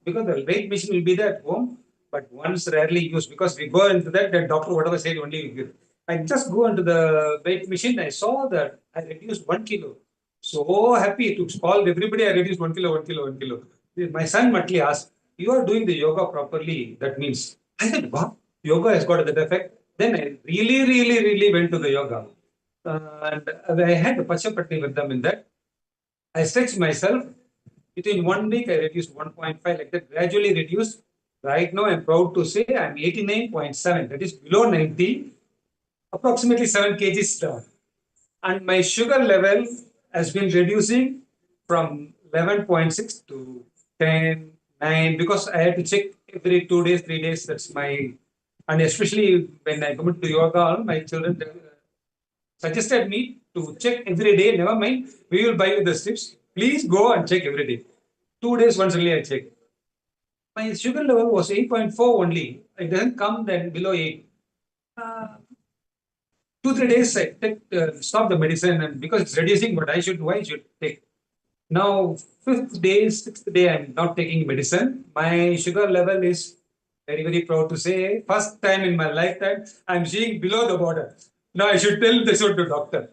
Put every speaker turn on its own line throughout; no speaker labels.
because the weight machine will be there at home, but once rarely used because we go into that, the doctor, whatever said, only we give. I just go into the weight machine. I saw that I reduced 1 kilo. So happy to call everybody. I reduced 1 kilo, 1 kilo, 1 kilo. My son Matli asked, "You are doing the yoga properly. That means." I said, "Wow, yoga has got that effect." Then I really went to the yoga. And I had the Pachapatni with them in that. I stretched myself. Within 1 week, I reduced 1.5, like that, gradually reduced. Right now, I'm proud to say I'm 89.7. That is below 90, approximately 7 kgs down. And my sugar level has been reducing from 11.6 to 10, 9, because I had to check every 2 days, 3 days. That's my, and especially when I come to yoga, my children suggested me to check every day. Never mind, we will buy you the strips. Please go and check every day. 2 days once only I check. My sugar level was 8.4 only. It doesn't come then below 8. 2-3 days I take, stop the medicine, and because it's reducing, but I should, why should take? Now, 5th day, 6th day, I'm not taking medicine. My sugar level is very proud to say, first time in my lifetime, I'm seeing below the border. Now I should tell this one to doctor.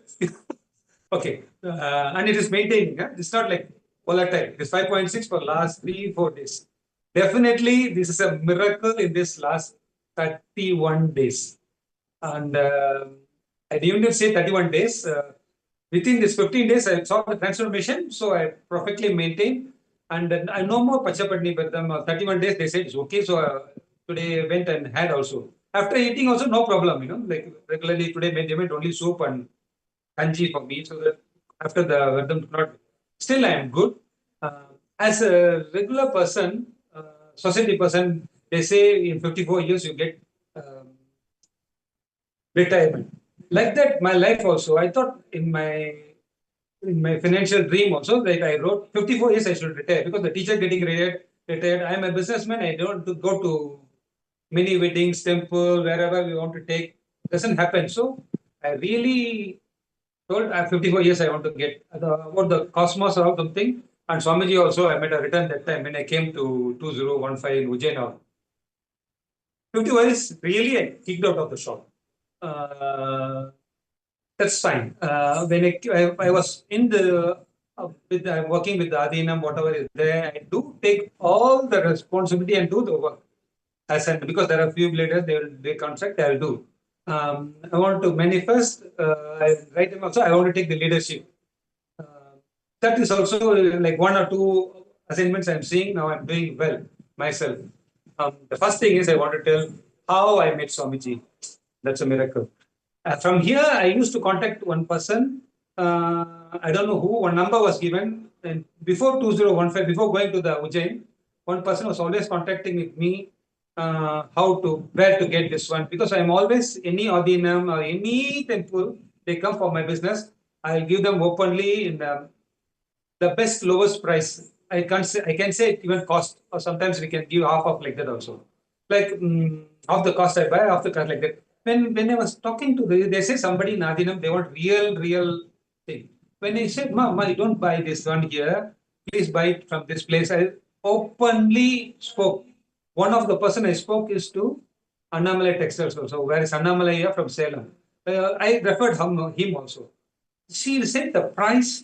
Okay, and it is maintaining. It's not like volatile. It is 5.6 for last 3-4 days. Definitely, this is a miracle in this last 31 days. And I didn't even say 31 days. Within this 15 days, I saw the transformation. So I perfectly maintained. And I no more Pachapatni with them. 31 days, they said it's okay. So today I went and had also. After eating also, no problem, like regularly today they made only soup and kanji for me. So that after the Vardam, not, still I am good. As a regular person, society person, they say in 54 years you get retirement. Like that, my life also. I thought in my financial dream also, like I wrote 54 years I should retire because the teacher getting retired. I am a businessman. I don't go to many weddings, temple, wherever we want to take. Doesn't happen. So I really told at 54 years I want to get about the cosmos or something. And Swamiji also, I made a return that time when I came to 2015 in Ujjain. 54 years, really I kicked out of the shop. That's fine. When I was in the I'm working with the Adhinam, whatever is there, I do take all the responsibility and do the work. Because there are few leaders, they contract, I'll do. I want to manifest. Right now also, I want to take the leadership. That is also like 1 or 2 assignments I'm seeing now. I'm doing well myself. The first thing is I want to tell how I met Swamiji. That's a miracle. From here, I used to contact one person. I don't know who. One number was given. And before 2015, before going to the Ujjain, one person was always contacting with me where to get this one. Because I'm always, any Adhinam or any temple, they come for my business. I'll give them openly in the best lowest price. I can say even cost, or sometimes we can give half of like that also. Like half the cost I buy, half the cost like that. When I was talking to they say somebody in Adhinam, they want real thing. When I said, Ma, you don't buy this one here, please buy it from this place. I openly spoke. One of the person I spoke is to Annamalai Textiles also, where is Annamalai from Salem. I referred him also. She said the price,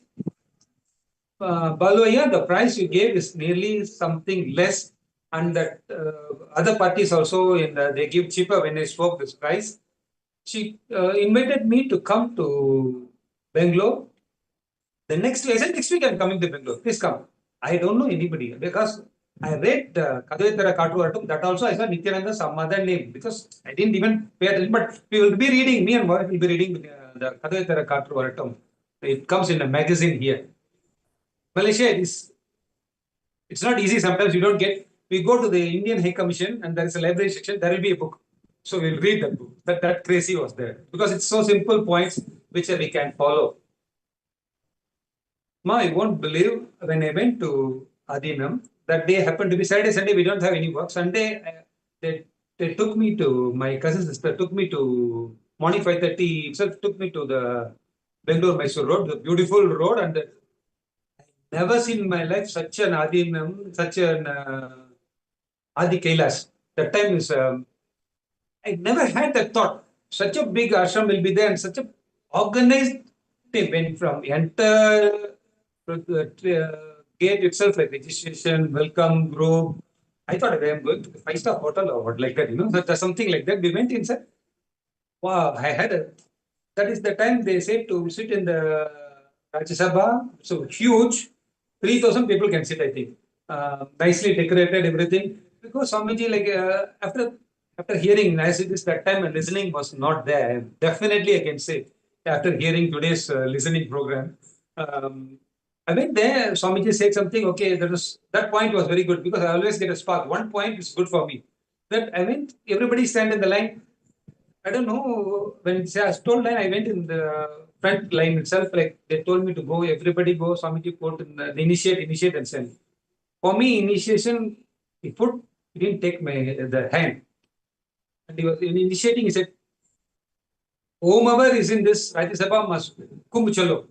Baloya, the price you gave is nearly something less, and that other parties also they give cheaper. When I spoke this price, she invited me to come to Bangalore. The next week, I said, next week I'm coming to Bangalore. Please come. I don't know anybody because I read Kadvetara Katu. That also I saw Nithyananda some other name because I didn't even pay attention. But we will be reading, me and wife will be reading the Kadvetara Katu. It comes in a magazine here. Malaysia, it's not easy. Sometimes you don't get. We go to the Indian High Commission and there is a library section. There will be a book. So we'll read that book. That crazy was there because it's so simple points which we can follow. Ma, you won't believe when I went to Adhinam, that day happened to be Saturday, Sunday, we don't have any work. Sunday, they took me to, my cousin sister took me to, morning 5:30 itself, took me to the Bangalore-Mysore road, the beautiful road, and I've never seen in my life such an Adhinam, such an Adi Kailas. That time is, I never had that thought. Such a big ashram will be there and such a organized thing. When from enter to the gate itself, like registration, welcome group. I thought I am going to the five-star hotel or what like that, that's something like that. We went inside. Wow, I had a. That is the time they say to sit in the Rajya Sabha. So huge, 3,000 people can sit. I think nicely decorated, everything. Because Swamiji, like after hearing, as it is that time, and listening was not there. Definitely, I can say after hearing today's listening program. I went there. Swamiji said something. Okay, that point was very good because I always get a spark. One point is good for me. That I went. Everybody stand in the line. I don't know. When I was told line, I went in the front line itself. Like they told me to go, everybody go. Swamiji put in the initiate, and send. For me, initiation, he didn't take the hand. And he was in initiating, he said, whomever is in this Rajya Sabha must Kumbh Chalo.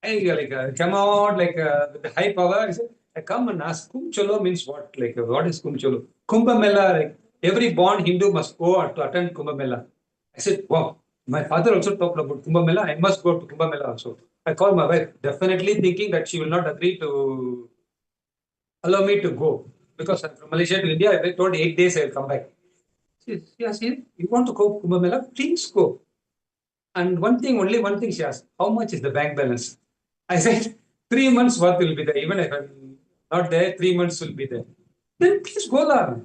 And you're like, come out, like with the high power. He said, I come and ask, Kumbh Chalo means what? Like, what is Kumbh Chalo? Kumbh Mela, like, every born Hindu must go to attend Kumbh Mela. I said, wow, my father also talked about Kumbh Mela. I must go to Kumbh Mela also. I called my wife, definitely thinking that she will not agree to allow me to go. Because I'm from Malaysia to India, I told 8 days I will come back. She asked, you want to go Kumbh Mela? Please go. And only one thing she asked, how much is the bank balance? I said, 3 months worth will be there. Even if I'm not there, 3 months will be there. Then please go there.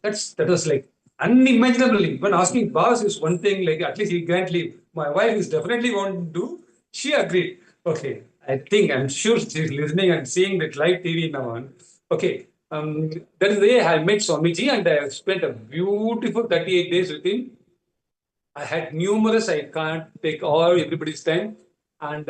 That was like unimaginable. Even asking boss is one thing, like at least he can't leave. My wife is definitely want to do. She agreed. Okay. I'm sure she's listening and seeing that live TV now. Okay. That is the way I met Swamiji and I spent a beautiful 38 days with him. I had numerous, I can't take everybody's time. And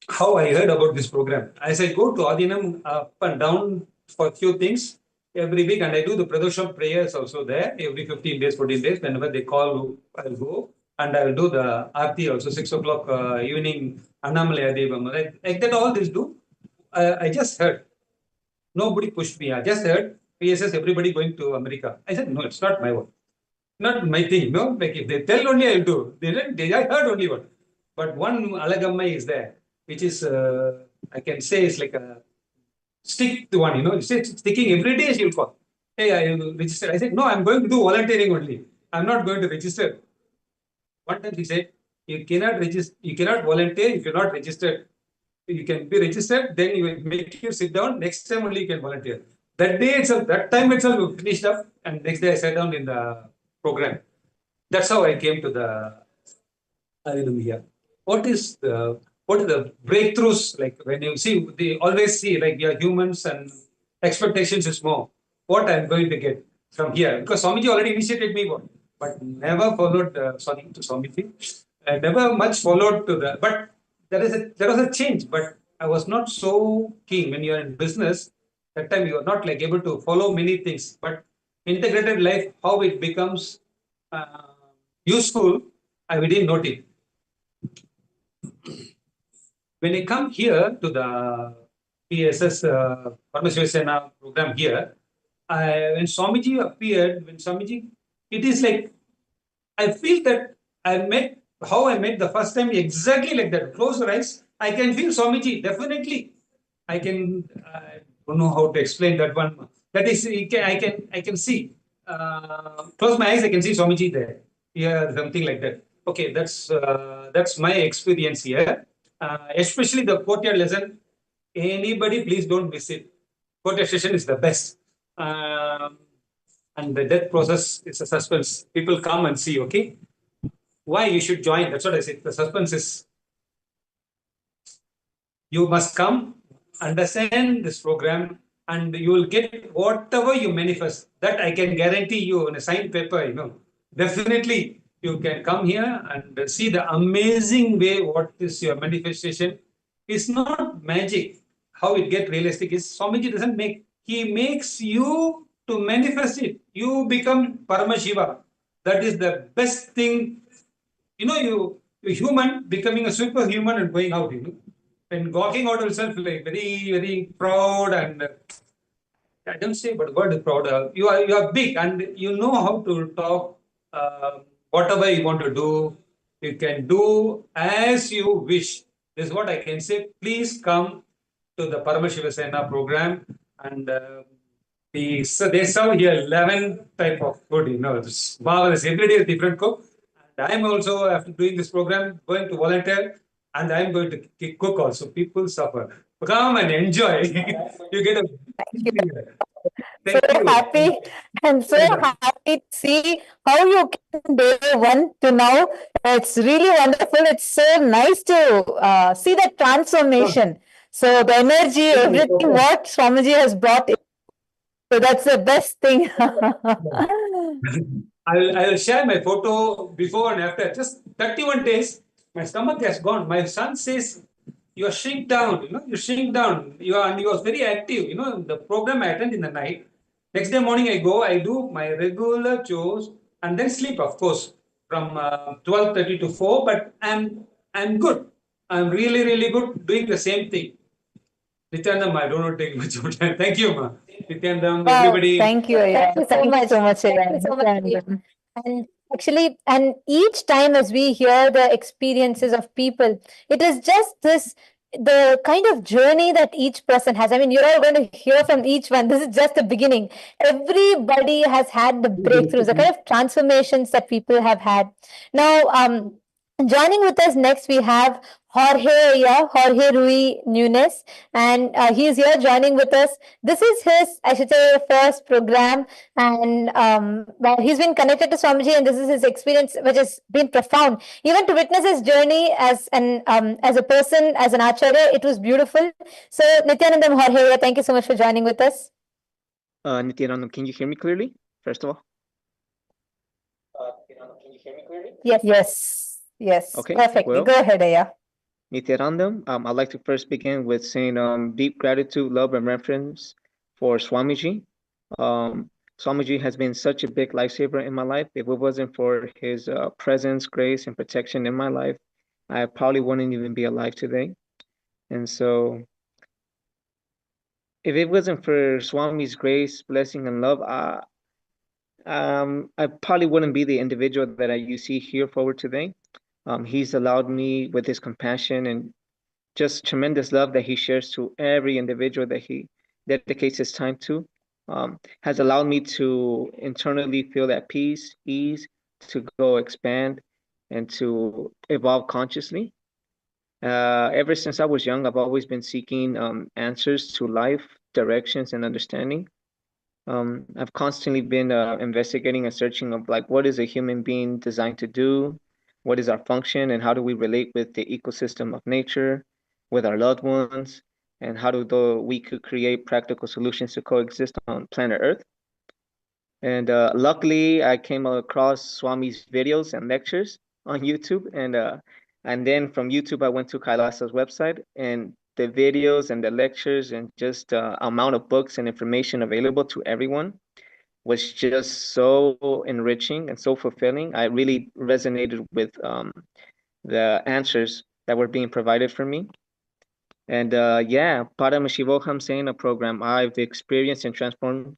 how I heard about this program. As I go to Adinam up and down for a few things every week, and I do the Pradosham prayers also there every 15 days, 14 days. Whenever they call, I'll go. And I'll do the Aarti also, 6 o'clock evening, Annamalaya Devam. Like that, all this do. I just heard. Nobody pushed me. I just heard PSS, everybody going to America. I said, no, it's not my work. Not my thing. No, like if they tell only, I'll do. I heard only one. But one Alagamma is there, which is, I can say, is like a stick to one, you say sticking every day she'll call. Hey, I will register. I said, no, I'm going to do volunteering only. I'm not going to register. One time she said, you cannot register, you cannot volunteer if you're not registered. You can be registered, then you will make you sit down. Next time only you can volunteer. That time itself, we finished up, and next day I sat down in the program. That's how I came to the Hallelujah. What is the breakthroughs like when you see? They always see like we are humans and expectations is more. What I'm going to get from here because Swamiji already initiated me one, but never followed. Sorry to Swamiji, I never much followed to the. But there was a change, but I was not so keen when you are in business. That time you are not like able to follow many things, but integrated life, how it becomes useful, I didn't notice. When I come here to the PSS Paramashivam program here, when Swamiji appeared, it is like I feel that how I met the first time exactly like that. Close your eyes, I can feel Swamiji definitely. I don't know how to explain that one. That is, I can see. Close my eyes, I can see Swamiji there. Yeah, something like that. Okay, that's my experience here. Especially the courtyard lesson. Anybody, please don't miss it. Courtyard session is the best. And the death process is a suspense. People come and see, okay? Why you should join? That's what I said. The suspense is you must come, understand this program, and you will get whatever you manifest. That I can guarantee you on a signed paper, Definitely you can come here and see the amazing way what is your manifestation. It's not magic. How it get realistic is Swamiji doesn't make. He makes you to manifest it. You become Paramashiva. That is the best thing. You're human becoming a superhuman and going out, and walking out yourself like very, very proud and I don't say, but word is proud. You are big and you know how to talk. Whatever you want to do, you can do as you wish. This is what I can say. Please come to the Paramashiva Sena program, and so they serve here 11 type of food. It's marvelous. Every day is different cook. And I'm also, after doing this program, going to volunteer, and I'm going to cook also. People suffer. Come and enjoy. You get a
So
thank you.
happy and so happy to see how you came day one to now. It's really wonderful. It's so nice to see that transformation. So the energy, everything what Swamiji has brought in. So that's the best thing.
I'll share my photo before and after. Just 31 days, my stomach has gone. My son says, you are shrink down, you shrink down. And he was very active. The program I attend in the night. Next day morning I go, I do my regular chores and then sleep, of course, from 12:30 to 4. But I'm good. I'm really, really good doing the same thing. Nityanandam, I don't want to take much of time. Thank you, ma. Nityanandam,
Wow,
everybody.
thank you. Yeah. Thank you so much. Thank you so much. And actually, and each time as we hear the experiences of people, it is just this the kind of journey that each person has. I mean, you're all going to hear from each one. This is just the beginning. Everybody has had the breakthroughs, the kind of transformations that people have had. Now, joining with us next, we have Jorge Rui Nunes, and he's here joining with us. This is his, I should say, first program, and well, he's been connected to Swamiji, and this is his experience, which has been profound. Even to witness his journey as a person, as an acharya, it was beautiful. So, Nityanandam Jorge, thank you so much for joining with us.
Nityanandam, can you hear me clearly? First of all.
Yes.
Okay.
Perfectly.
Well,
Go ahead, Aya.
Nityanandam, I'd like to first begin with saying deep gratitude, love, and reverence for Swamiji. Swamiji has been such a big lifesaver in my life. If it wasn't for his presence, grace, and protection in my life, I probably wouldn't even be alive today. And so, if it wasn't for Swami's grace, blessing, and love, I probably wouldn't be the individual that you see here forward today. He's allowed me, with his compassion and just tremendous love that he shares to every individual that he dedicates his time to, has allowed me to internally feel that peace, ease, to go expand and to evolve consciously. Ever since I was young, I've always been seeking answers to life, directions, and understanding. I've constantly been investigating and searching of like, what is a human being designed to do? What is our function, and how do we relate with the ecosystem of nature, with our loved ones, and how we could create practical solutions to coexist on planet Earth? And luckily, I came across Swami's videos and lectures on YouTube, and then from YouTube, I went to Kailasa's website, and the videos and the lectures and just amount of books and information available to everyone was just so enriching and so fulfilling. I really resonated with the answers that were being provided for me. And yeah, Paramashivoham Sena program, I've experienced and transformed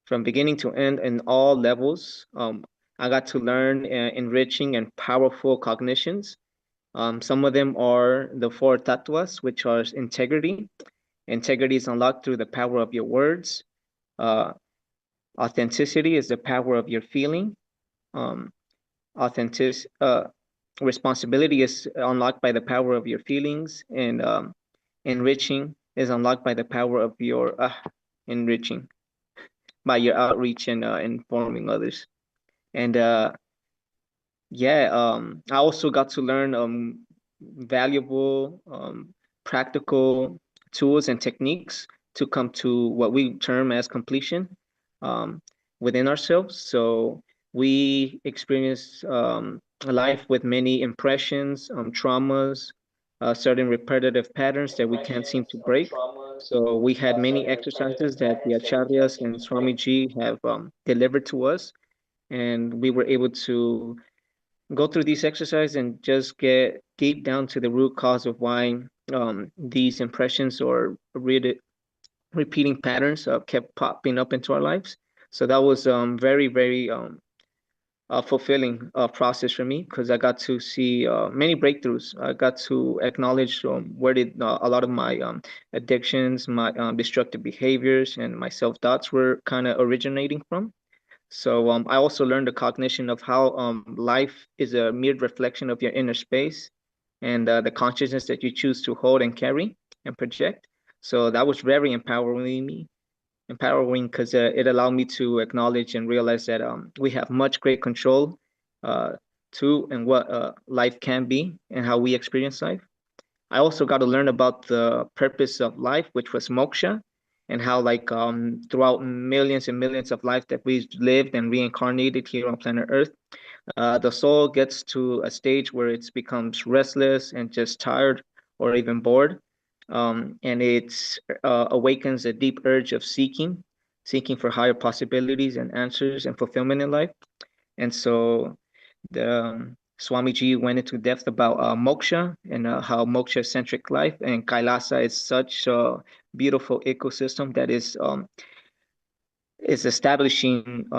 from beginning to end in all levels. I got to learn enriching and powerful cognitions. Some of them are the four tattvas, which are integrity. Integrity is unlocked through the power of your words. Authenticity is the power of your feeling. Responsibility is unlocked by the power of your feelings, and enriching is unlocked by the power of your enriching, by your outreach and informing others. And yeah, I also got to learn valuable, practical tools and techniques to come to what we term as completion within ourselves. So we experience a life with many impressions, traumas, certain repetitive patterns that we can't seem to break. So we had many exercises that the acharyas and Swamiji have delivered to us, and we were able to go through these exercises and just get deep down to the root cause of why these impressions or repeating patterns kept popping up into our lives. So that was very, very fulfilling process for me, because I got to see many breakthroughs. I got to acknowledge where did a lot of my addictions, my destructive behaviors, and my self-doubts were kind of originating from. So I also learned the cognition of how life is a mere reflection of your inner space and the consciousness that you choose to hold and carry and project. So that was very empowering, because it allowed me to acknowledge and realize that we have much great control uh, to and what life can be and how we experience life. I also got to learn about the purpose of life, which was moksha, and how like throughout millions and millions of lives that we've lived and reincarnated here on planet Earth, the soul gets to a stage where it becomes restless and just tired or even bored. And it awakens a deep urge of seeking for higher possibilities and answers and fulfillment in life. And so the Swamiji went into depth about moksha and how moksha-centric life and Kailasa is such a beautiful ecosystem that is establishing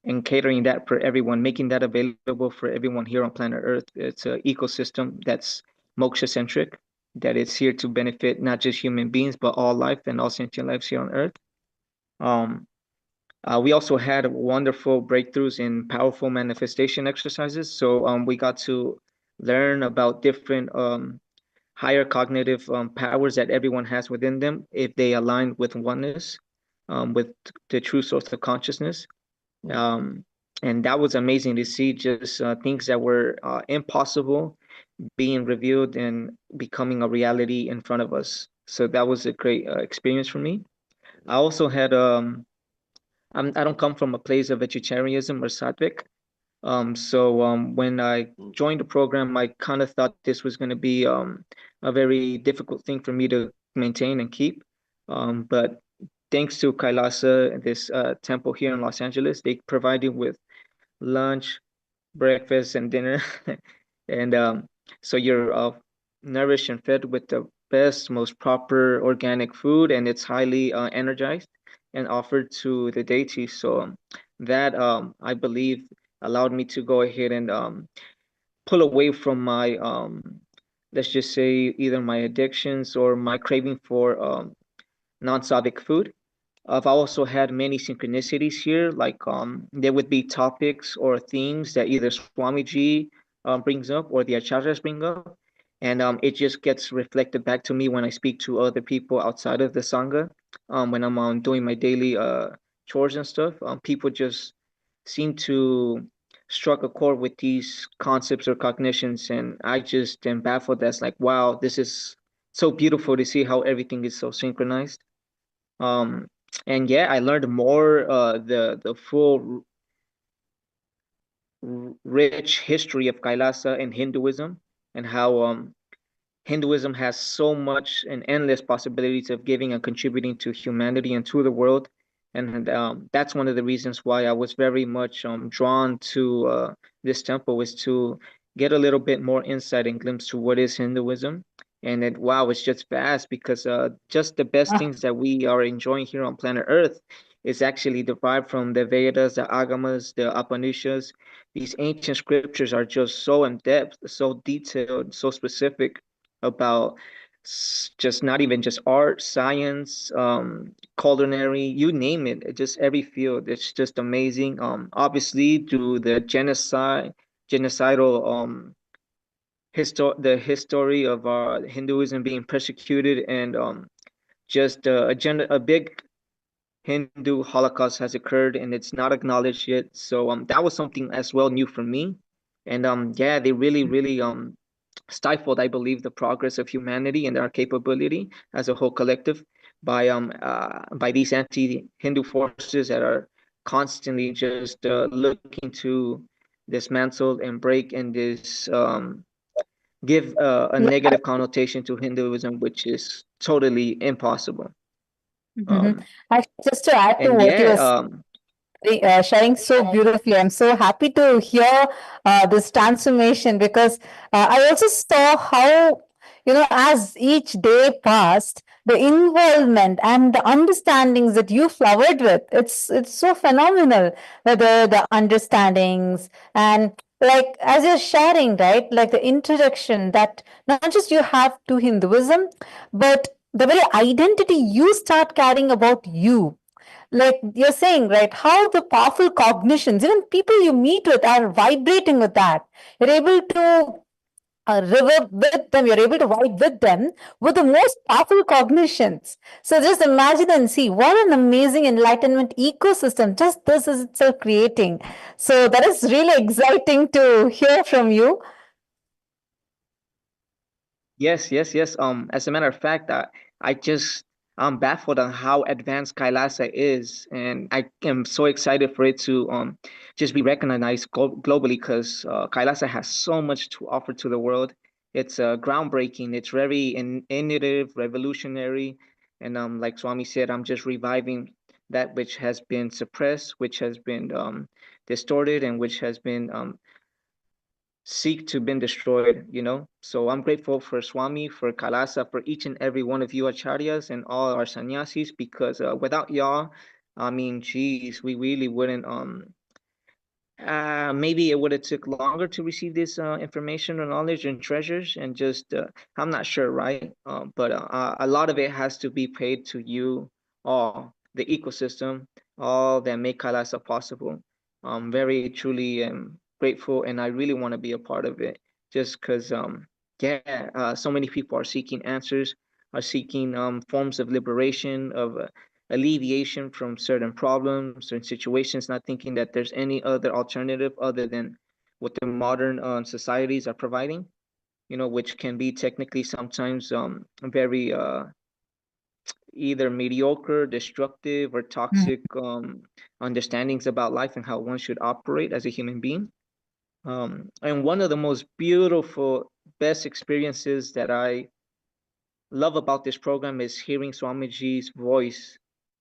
and catering that for everyone, making that available for everyone here on planet Earth. It's an ecosystem that's moksha-centric, that is here to benefit not just human beings, but all life and all sentient lives here on Earth. We also had wonderful breakthroughs in powerful manifestation exercises. So we got to learn about different higher cognitive powers that everyone has within them if they align with oneness, with the true source of consciousness. And that was amazing to see, just things that were impossible being revealed and becoming a reality in front of us. So that was a great experience for me. I also had I don't come from a place of vegetarianism or sattvic. So when I joined the program, I kind of thought this was going to be a very difficult thing for me to maintain and keep. But thanks to Kailasa, this temple here in Los Angeles, they provided with lunch, breakfast, and dinner. And so you're nourished and fed with the best, most proper organic food, and it's highly energized and offered to the deity. So that I believe allowed me to go ahead and pull away from my let's just say either my addictions or my craving for non-Sattvic food. I've also had many synchronicities here, like there would be topics or themes that either Swamiji brings up or the acharyas bring up, and it just gets reflected back to me when I speak to other people outside of the sangha. When I'm doing my daily chores and stuff, people just seem to struck a chord with these concepts or cognitions, and I just am baffled. That's like, wow, this is so beautiful to see how everything is so synchronized. Um, and yeah, I learned more the full rich history of Kailasa and Hinduism, and how Hinduism has so much and endless possibilities of giving and contributing to humanity and to the world. And that's one of the reasons why I was very much drawn to this temple, was to get a little bit more insight and glimpse to what is Hinduism. And it, wow, it's just vast, because just the best things that we are enjoying here on planet Earth is actually derived from the Vedas, the Agamas, the Upanishads. These ancient scriptures are just so in depth, so detailed, so specific about just not even just art, science, culinary, you name it, just every field. It's just amazing. Obviously, through the genocidal the history of Hinduism being persecuted, and just a big Hindu Holocaust has occurred, and it's not acknowledged yet. So that was something as well new for me. And yeah, they really stifled, I believe, the progress of humanity and our capability as a whole collective by these anti-Hindu forces that are constantly just looking to dismantle and break and this give a
Yeah.
negative connotation to Hinduism, which is totally impossible.
Actually, just to add to
And
what you
yeah,
were sharing so beautifully, I'm so happy to hear this transformation, because I also saw how as each day passed, the involvement and the understandings that you flowered with, it's so phenomenal. The understandings, and like as you're sharing, right, like the introduction that not just you have to Hinduism, but the very identity you start carrying about you. Like you're saying, right, how the powerful cognitions, even people you meet with are vibrating with that. You're able to river with them, you're able to vibe with them with the most powerful cognitions. So just imagine and see what an amazing enlightenment ecosystem just this is itself creating. So that is really exciting to hear from you.
Yes, yes, yes. As a matter of fact, I'm baffled on how advanced Kailasa is, and I am so excited for it to just be recognized globally because Kailasa has so much to offer to the world. It's groundbreaking. It's very innovative, revolutionary, and like Swami said, I'm just reviving that which has been suppressed, which has been distorted, and which has been seek to been destroyed, So I'm grateful for Swami, for Kailasa, for each and every one of you acharyas and all our sannyasis, because without y'all, I mean, geez, we really wouldn't maybe it would have took longer to receive this information or knowledge and treasures, and just I'm not sure, right? But a lot of it has to be paid to you all, the ecosystem, all that make Kailasa possible. I'm very truly grateful, and I really want to be a part of it, just because so many people are seeking answers, are seeking forms of liberation, of alleviation from certain problems, certain situations, not thinking that there's any other alternative other than what the modern societies are providing, which can be technically sometimes very either mediocre, destructive, or toxic understandings about life and how one should operate as a human being. And one of the most beautiful, best experiences that I love about this program is hearing Swamiji's voice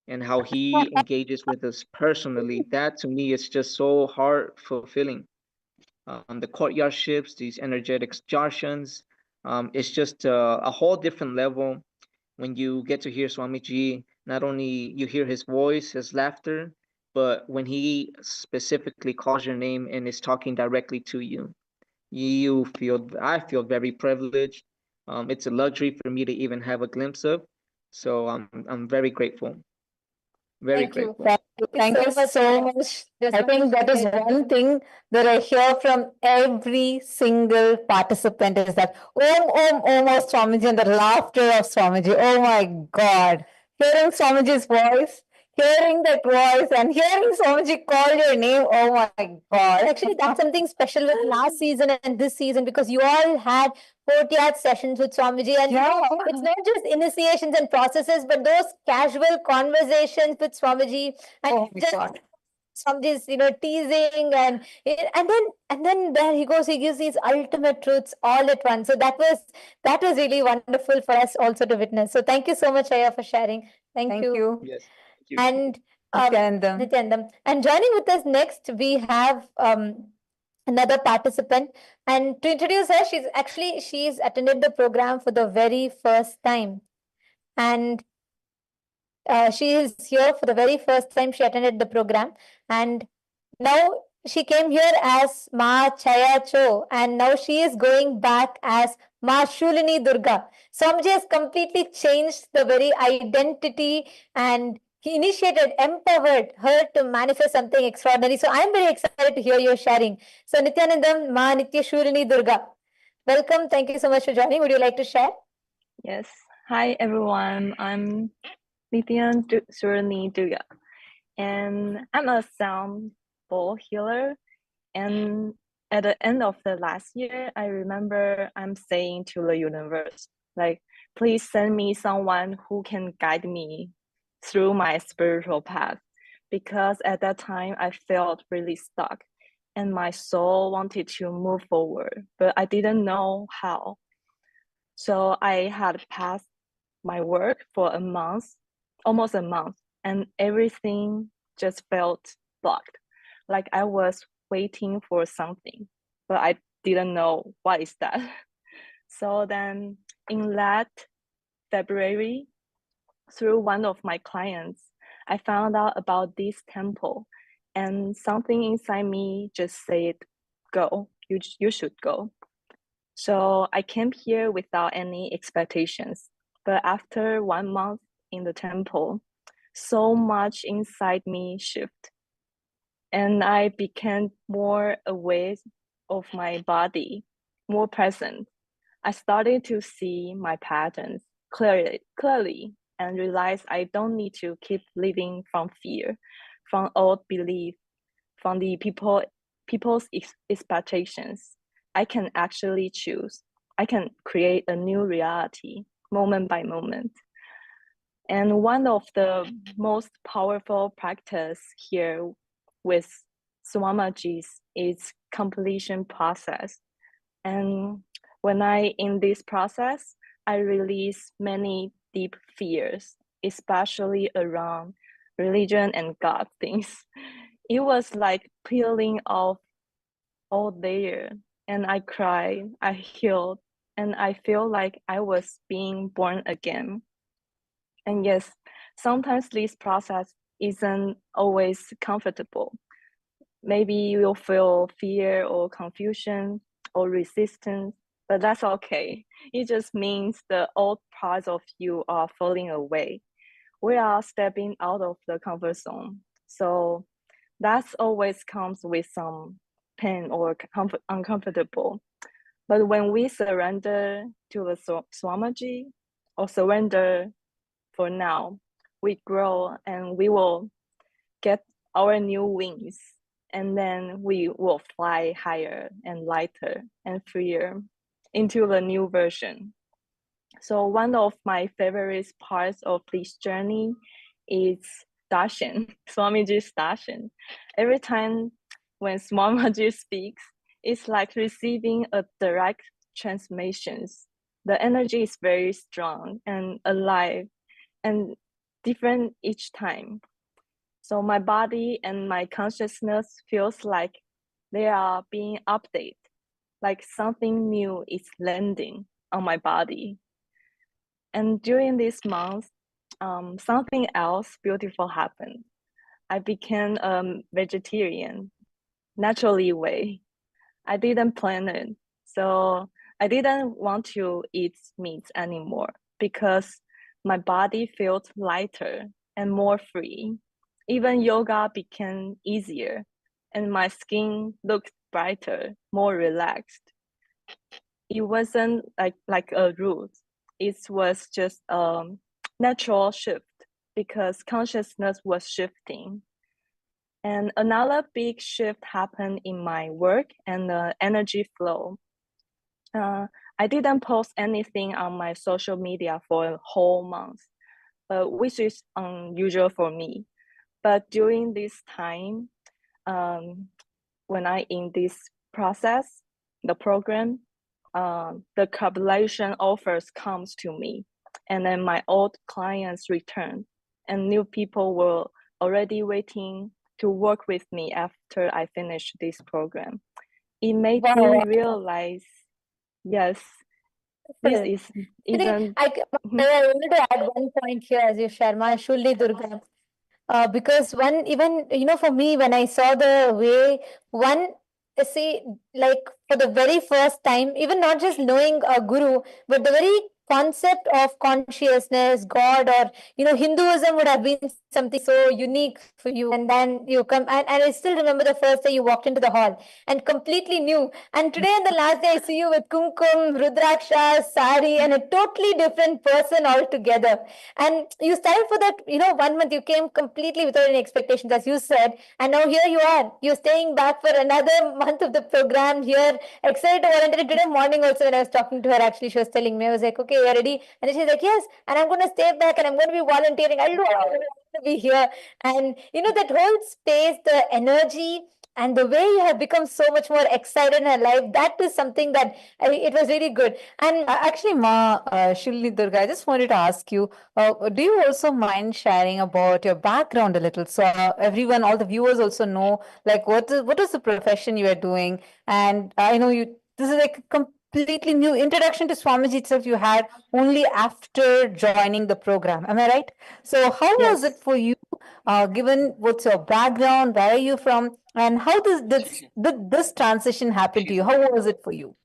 and how he engages with us personally. That to me is just so heart fulfilling. The courtyardships, these energetic jarsons, it's just a whole different level when you get to hear Swamiji. Not only you hear his voice, his laughter, but when he specifically calls your name and is talking directly to you, I feel very privileged. It's a luxury for me to even have a glimpse of. So I'm very grateful. Very
Thank you.
grateful.
Thank you so much. I think that is one thing that I hear from every single participant is that Om of Swamiji and the laughter of Swamiji. Oh my God. Hearing Swamiji's voice, hearing that voice and hearing Swamiji call your name. Oh my God. Actually, that's something special with last season and this season because you all had courtyard sessions with Swamiji. And it's not just initiations and processes, but those casual conversations with Swamiji and Swamiji's, teasing and then there he goes, he gives these ultimate truths all at once. So that was really wonderful for us also to witness. So thank you so much, Aya, for sharing. Thank you.
Yes. Thank you.
And Nithyanandam. And joining with us next, we have another participant. And to introduce her, she's attended the program for the very first time. And she is here for the very first time. She attended the program. And now she came here as Ma Chaya Cho. And now she is going back as Ma Shulini Durga. Swamiji has completely changed the very identity, and he initiated, empowered her to manifest something extraordinary. So I am very excited to hear your sharing. So Nithyanandam, Ma Nitya Shulini Durga, welcome. Thank you so much for joining. Would you like to share?
Yes. Hi, everyone. I'm Nityananda Surani Durga, and I'm a sound bowl healer. And at the end of the last year, I remember I'm saying to the universe, like, please send me someone who can guide me through my spiritual path. Because at that time, I felt really stuck and my soul wanted to move forward, but I didn't know how. So I had passed my work for a month, almost a month, and everything just felt blocked. Like I was waiting for something, but I didn't know what is that. So then in late February, through one of my clients, I found out about this temple, and something inside me just said, go, you should go. So I came here without any expectations. But after 1 month in the temple, so much inside me shifted. And I became more aware of my body, more present. I started to see my patterns clearly and realized I don't need to keep living from fear, from old belief, from the people's expectations. I can actually choose. I can create a new reality moment by moment. And one of the most powerful practice here with Swamijis is completion process. And when in this process, I release many deep fears, especially around religion and God things. It was like peeling off all layer, and I cried, I healed, and I feel like I was being born again. And yes, sometimes this process isn't always comfortable. Maybe you'll feel fear or confusion or resistance, but that's okay. It just means the old parts of you are falling away. We are stepping out of the comfort zone. So that always comes with some pain or uncomfortable. But when we surrender to the Swamiji or surrender for now, we grow and we will get our new wings, and then we will fly higher and lighter and freer into the new version. So one of my favorite parts of this journey is darshan, Swamiji's darshan. Every time when Swamiji speaks, it's like receiving a direct transmissions. The energy is very strong and alive and different each time. So my body and my consciousness feels like they are being updated, like something new is landing on my body. And during this month, something else beautiful happened. I became a vegetarian, naturally way. I didn't plan it. So I didn't want to eat meat anymore because my body felt lighter and more free. Even yoga became easier and my skin looked brighter, more relaxed. It wasn't like a route. It was just a natural shift because consciousness was shifting. And another big shift happened in my work and the energy flow. I didn't post anything on my social media for a whole month, which is unusual for me. But during this time, when I in this process, the program, the collaboration offers comes to me, and then my old clients return, and new people were already waiting to work with me after I finished this program. It made me realize, yes, this is even.
I wanted to add one point here as you share, Ma Shulli Durga. Because one, even, for me, when I saw the way one, see, like for the very first time, even not just knowing a guru, but the very concept of consciousness, God, or, Hinduism would have been something so unique for you. And then you come, and I still remember the first day you walked into the hall and completely new. And today, in the last day, I see you with kumkum, rudraksha, sari, and a totally different person altogether. And you started for that, 1 month, you came completely without any expectations, as you said. And now here you are. You're staying back for another month of the program here. Excited to volunteer. Today morning also, when I was talking to her, actually, she was telling me, I was like, okay, you're ready? And she's like, yes. And I'm going to stay back and I'm going to be volunteering. I want to be here. And, that whole space, the energy, and the way you have become so much more excited in her life, that is something that it was really good. And
Actually, Shulli Durga, I just wanted to ask you, do you also mind sharing about your background a little? So everyone, all the viewers also know, like what is the profession you are doing? And I know this is like completely new introduction to Swamiji itself you had only after joining the program. Am I right? So how was it for you, given what's your background, where are you from, and how did this transition happen to you? How was it for you?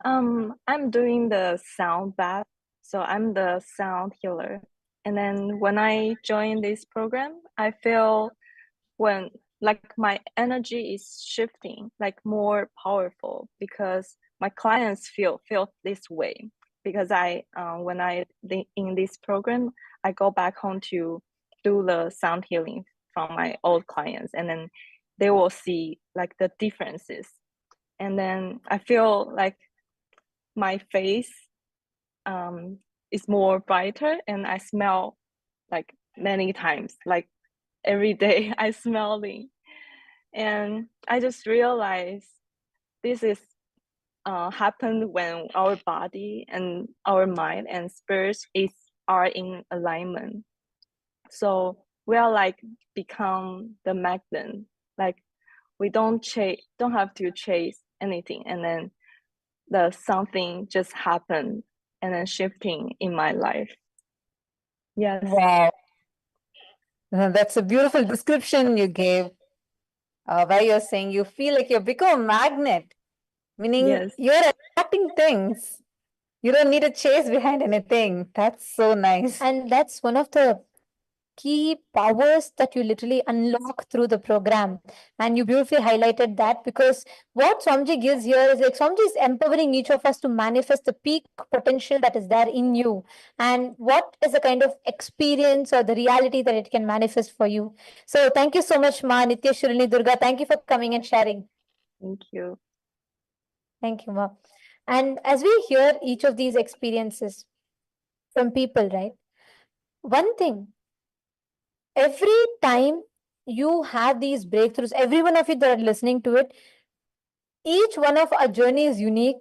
I'm doing the sound bath, so I'm the sound healer. And then when I join this program, I feel when like my energy is shifting, like more powerful, because my clients feel this way. Because when in this program, I go back home to do the sound healing from my old clients, and then they will see like the differences. And then I feel like my face is more brighter, and I smell like many times, like every day I smelling. And I just realized this is happened when our body and our mind and spirit are in alignment. So we are like become the magnet, like we don't have to chase anything, and then the something just happened and then shifting in my life. Yes.
Wow. That's a beautiful description you gave, where you're saying you feel like you've become a magnet, meaning
Yes.
you're attracting things. You don't need to chase behind anything. That's so nice.
And that's one of the key powers that you literally unlock through the program. And you beautifully highlighted that, because what Swamiji gives here is like Swamiji is empowering each of us to manifest the peak potential that is there in you. And what is the kind of experience or the reality that it can manifest for you. So thank you so much, Ma Nitya Shurani Durga. Thank you for coming and sharing.
Thank you.
Thank you, Ma. And as we hear each of these experiences from people, right? One thing, every time you have these breakthroughs, every one of you that are listening to it, each one of our journey is unique,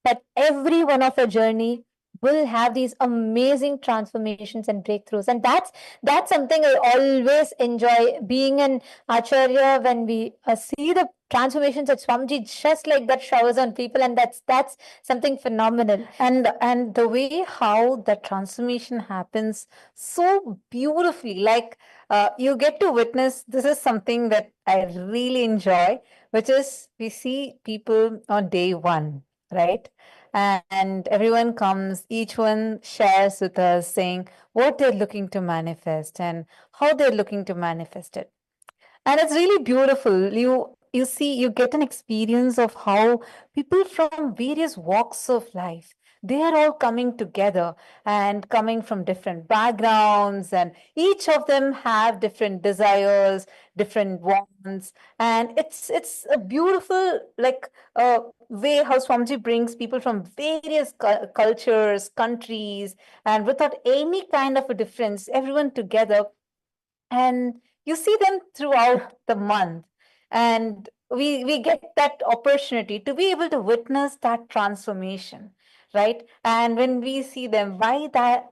but every one of our journey will have these amazing transformations and breakthroughs. And that's something I always enjoy being an acharya, when we see the transformations that Swamiji just like that showers on people, and that's something phenomenal.
And the way how the transformation happens so beautifully, like you get to witness, this is something that I really enjoy, which is we see people on day one, right? And everyone comes, each one shares with us saying what they're looking to manifest and how they're looking to manifest it. And it's really beautiful. You see, you get an experience of how people from various walks of life, they are all coming together and coming from different backgrounds, and each of them have different desires, different wants. And it's a beautiful like way how Swamiji brings people from various cultures, countries, and without any kind of a difference, everyone together. And you see them throughout the month, and we get that opportunity to be able to witness that transformation, right? And when we see them by that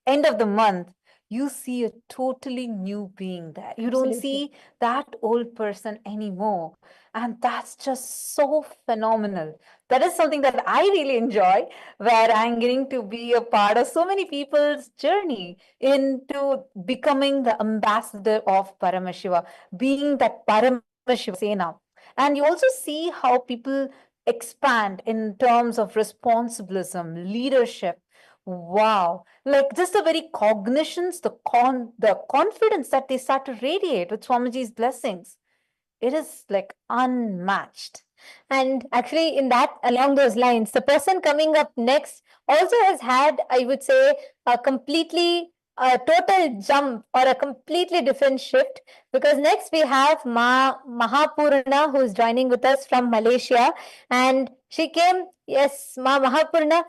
end of the month, you see a totally new being there. You don't
Absolutely.
see that old person anymore. And that's just so phenomenal. That is something that I really enjoy, where I'm getting to be a part of so many people's journey into becoming the ambassador of Paramashiva, being that Paramashiva Sena. And you also see how people expand in terms of responsibilism, leadership. Wow. Like just the very cognitions, the confidence that they start to radiate with Swamiji's blessings. It is like unmatched.
And actually, in that, along those lines, the person coming up next also has had, I would say, a total jump or a completely different shift. Because next we have Mahapurna, who is joining with us from Malaysia. And she came, yes, Mahapurna.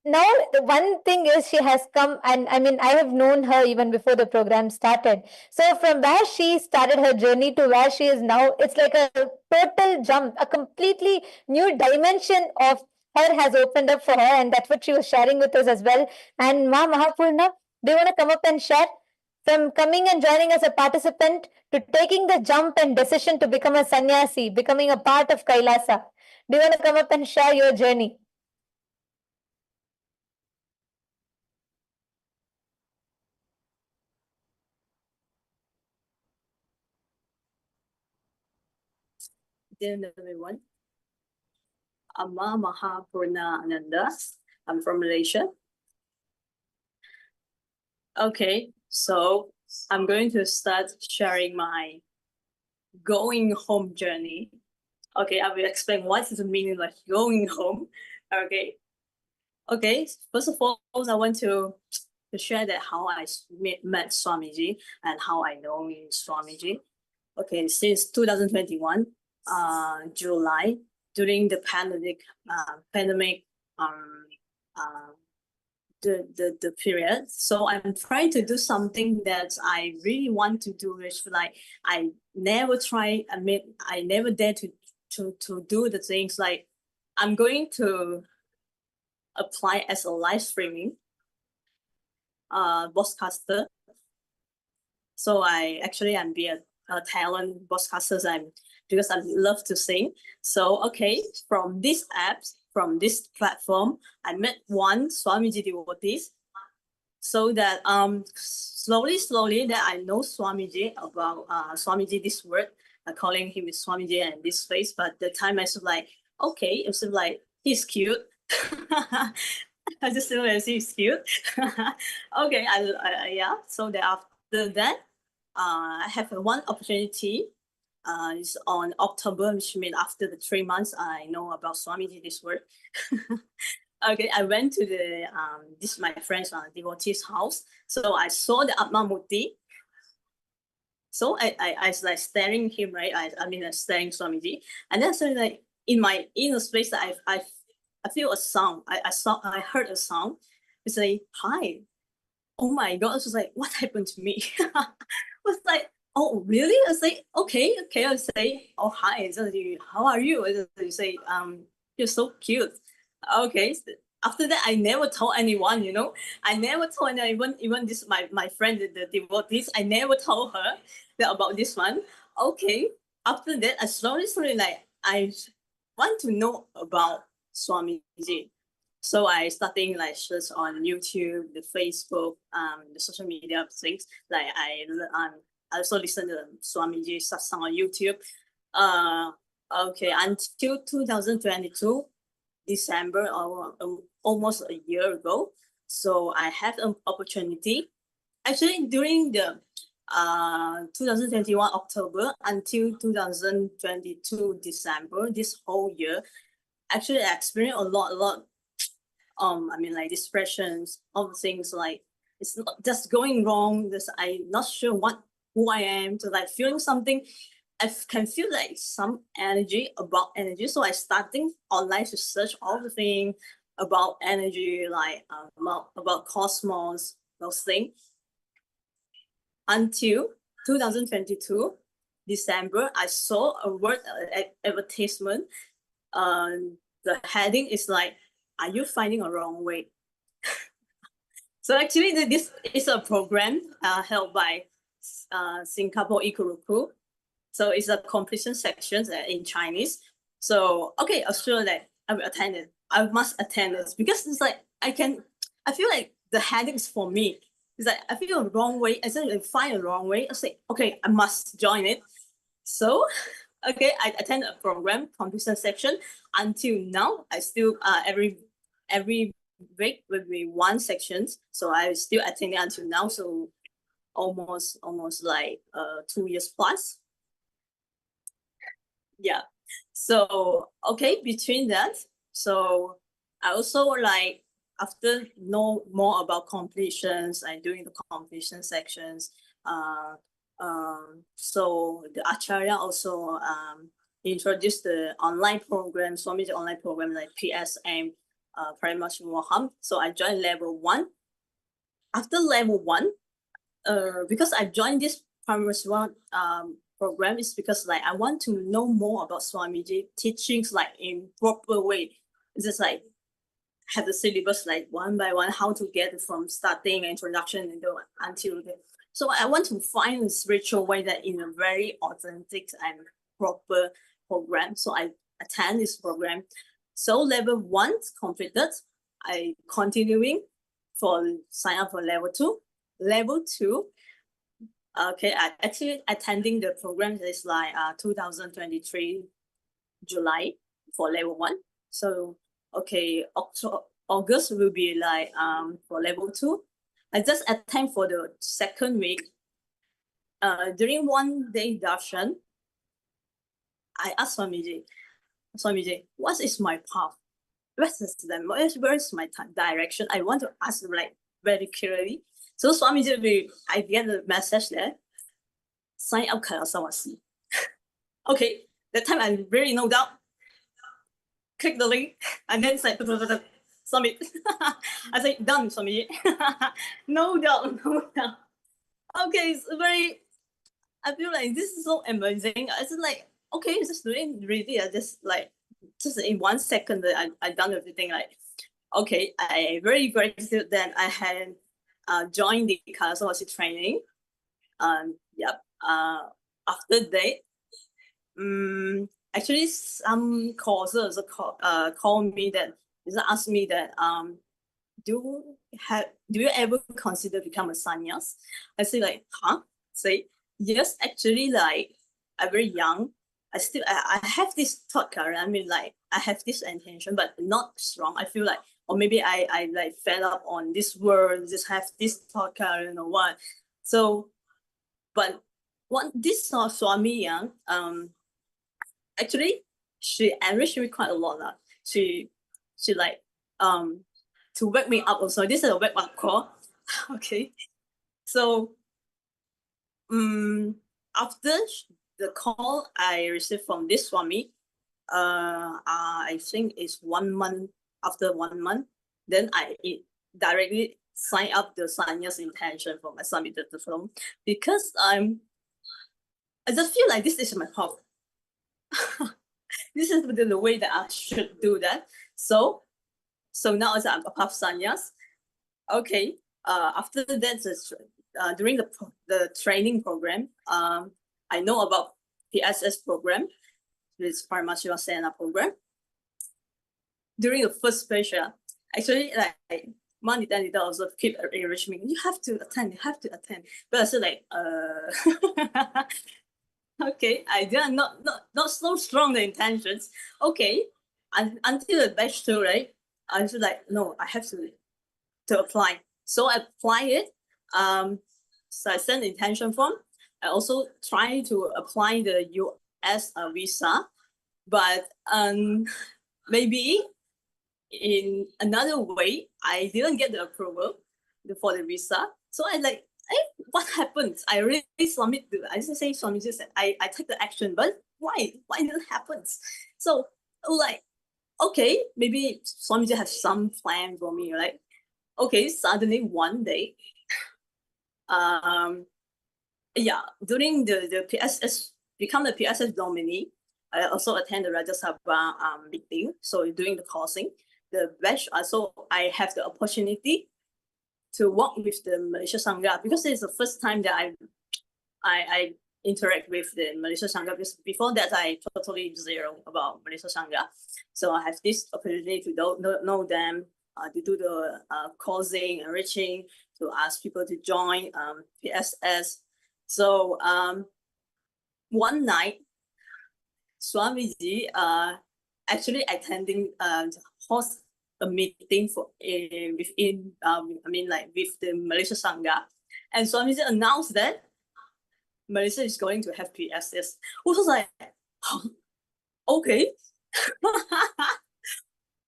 Now, the one thing is, she has come, and I mean, I have known her even before the program started. So from where she started her journey to where she is now, it's like a total jump, a completely new dimension of her has opened up for her, and that's what she was sharing with us as well. And Mahapurna, do you want to come up and share? From coming and joining as a participant to taking the jump and decision to become a sannyasi, becoming a part of Kailasa. Do you want to come up and share your journey?
Good evening, everyone. Ānmakāma Ananda. I'm from Malaysia. Okay, so I'm going to start sharing my going home journey. Okay, I will explain what is the meaning of going home. Okay. Okay, first of all, I want to share that how I met Swamiji and how I know Swamiji. Okay, since 2021, July, during the pandemic, the period. So I'm trying to do something that I really want to do, which like I never try. I mean, I never dare to do the things like I'm going to apply as a live streaming broadcaster. So I'm be a talent broadcaster. Because I love to sing. So okay, from this app, from this platform, I met one Swamiji devotees. So that slowly that I know Swamiji about Swamiji this word, calling him Swamiji and this face. But the time I was like, okay, it was like he's cute. I just feel as he's cute. Okay, yeah. So that after that, I have one opportunity. It's on October, which means after the 3 months, I know about Swamiji this word. Okay, I went to the this my friend's devotee's house. So I saw the Atma Murti. So I was like staring him, right? I mean staring Swamiji, and then suddenly like in my inner space, I feel a sound. I heard a sound. It's like hi. Oh my God! I was like, what happened to me? I was like, oh really? I was like, okay. I was say, oh hi. So how are you? You say, you're so cute. Okay. After that, I never told anyone. I never told anyone. Even this my friend, the devotees. I never told her about this one. Okay. After that, I slowly like I want to know about Swamiji. So I starting like search on YouTube, the Facebook, the social media things. Like I also listen to Swamiji satsang on YouTube. Okay, until 2022 December, or almost a year ago. So I had an opportunity. Actually, during the 2021 October until 2022 December, this whole year, actually I experienced a lot. I mean, like depressions, all the things like it's not just going wrong. I'm not sure who I am. So like feeling something, I can feel like some energy about energy. So I starting online to search all the things about energy, like about cosmos, those things. Until 2022 December, I saw a word advertisement. The heading is like, are you finding a wrong way? So actually, this is a program held by Singapore Ikuruku. So it's a completion section in Chinese. So okay, I'm sure that I will attend it. I must attend this because it's like I feel like the heading is for me. It's like I feel a wrong way. I said I find a wrong way. I say okay, I must join it. So okay, I attend a program completion section until now. I still every week will be one section. So I still attending until now. So almost like 2 years plus. Yeah. So okay, between that, so I also like after know more about completions and doing the completion sections. So the Acharya also introduced the online program, Swamiji online program like PSM, Paramashivam. So I joined level 1. After level 1, because I joined this Paramashivam program is because like I want to know more about Swamiji teachings like in proper way. It's just like have the syllabus like one by one, how to get it from starting introduction until the. So I want to find a spiritual way that in a very authentic and proper program. So I attend this program. So level 1 completed. I continuing for sign up for level 2. Level 2. Okay, I actually attending the program is like 2023 July for level 1. So okay, August will be like for level 2. I just attend for the second week. During one day darshan, I asked Swamiji, what is my path? Where is my direction? I want to ask like very clearly. So Swamiji, I get the message there. Sign up Kailasa. Okay, that time I really no doubt. Click the link and then say submit. I say done, Swamiji. No doubt. Okay, it's very. I feel like this is so amazing. It's like okay, just doing really. I just in 1 second that I done everything. Like okay, I very grateful that I had joined the Kailasa training. Yep. After that, actually some courses call me that ask me that do you ever consider become a sannyas? I say like say yes, actually like I'm very young. I have this thought current. I mean like I have this intention but not strong. I feel like or maybe I like fed up on this word, just have this thought current or what. So but this Swami actually she enriched me quite a lot. She like to wake me up also. This is a wake up call. Okay. So after the call I received from this Swami, I think it's 1 month. After 1 month, then I directly sign up the sannyas intention for my Swami film because I just feel like this is my path. This is the way that I should do that. So now as I'm a path sannyas. Okay. After that, during the training program, I know about PSS program, this Paramashivam Sena program. During the first special, actually like Nithyananda also keep enriching me. You have to attend. But I said like okay, I did not so strong the intentions. Okay, until the batch 2, right? I was like, no, I have to apply. So I apply it. So I sent the intention form. I also try to apply the US visa, but maybe in another way, I didn't get the approval for the visa. So I like, hey, what happened? I really submit. I just say Swami just said I take the action, but why? Why didn't it happen? So like, okay, maybe Swami just has some plan for me. Like, okay, suddenly one day, yeah, during the PSS, become the PSS nominee. I also attend the Rajya Sabha meeting. So during the coursing, the batch also I have the opportunity to work with the Malaysia Sangha because it's the first time that I interact with the Malaysia Sangha because before that I totally zero about Malaysia Sangha. So I have this opportunity to know them, to do the coursing, enriching, to ask people to join PSS. So one night, Swamiji actually attending host a meeting for within with the Malaysia Sangha, and Swamiji announced that Malaysia is going to have PSS. Which was like, okay.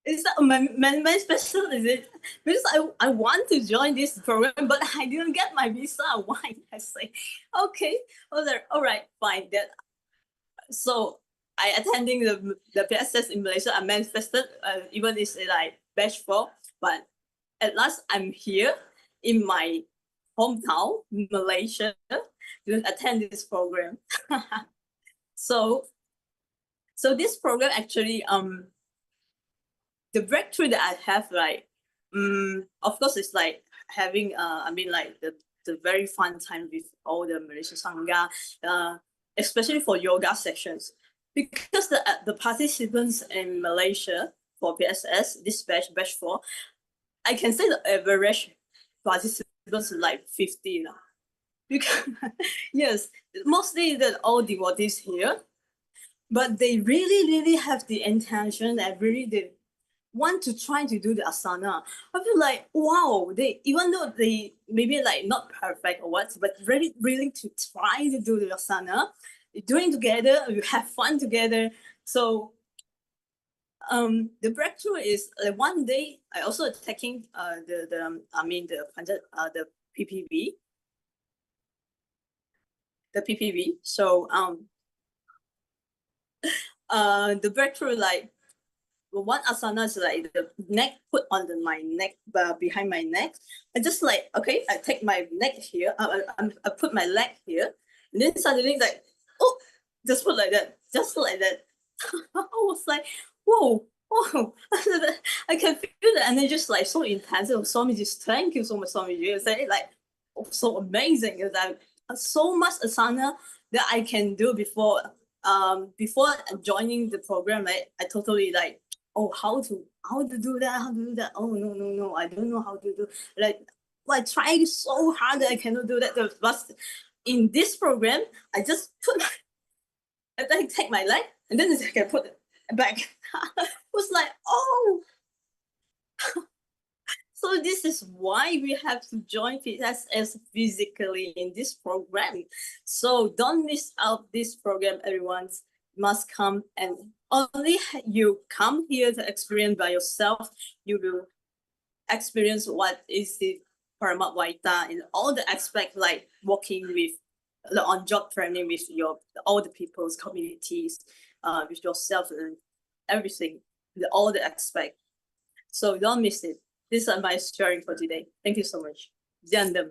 Is that my special? Is it because I want to join this program, but I didn't get my visa? Why? I say, okay. All right, fine. That so I attending the PSS in Malaysia. I manifested even it's like batch 4, but at last I'm here in my hometown, Malaysia, to attend this program. So this program actually the breakthrough that I have, like, of course, it's like having, the very fun time with all the Malaysia Sangha, especially for yoga sessions. because the participants in Malaysia for PSS, this batch 4, I can say the average participants like 50 now. Because yes, mostly that all devotees here, but they really have the intention and really they want to try to do the asana. I feel like wow, they even though they maybe like not perfect or what, but really willing to try to do the asana, doing together, you have fun together. So the breakthrough is like one day I also taking the PPV. The PPV. So the breakthrough like one asana is like the neck put on my neck behind my neck. I just like okay, I take my neck here. I put my leg here, and then suddenly like oh, just put like that, just like that. I was like whoa. Oh, I can feel the energy just like so intense. Oh, Swami, just thank you so much, Swami. You say like oh, so amazing. Is that so much asana that I can do before joining the program. Like I totally like oh how to do that. Oh no, I don't know how to do like I tried so hard that I cannot do that. But in this program, I just put I take my leg and then I can put it back. Was like oh. So this is why we have to join PSS physically in this program. So don't miss out this program, everyone must come, and only you come here to experience by yourself, you will experience what is the Paramavaita in all the aspects, like working with the on-job training with all the people's communities, with yourself and everything, all the aspects. So don't miss it. These are my sharing for today. Thank you so much. Jandam.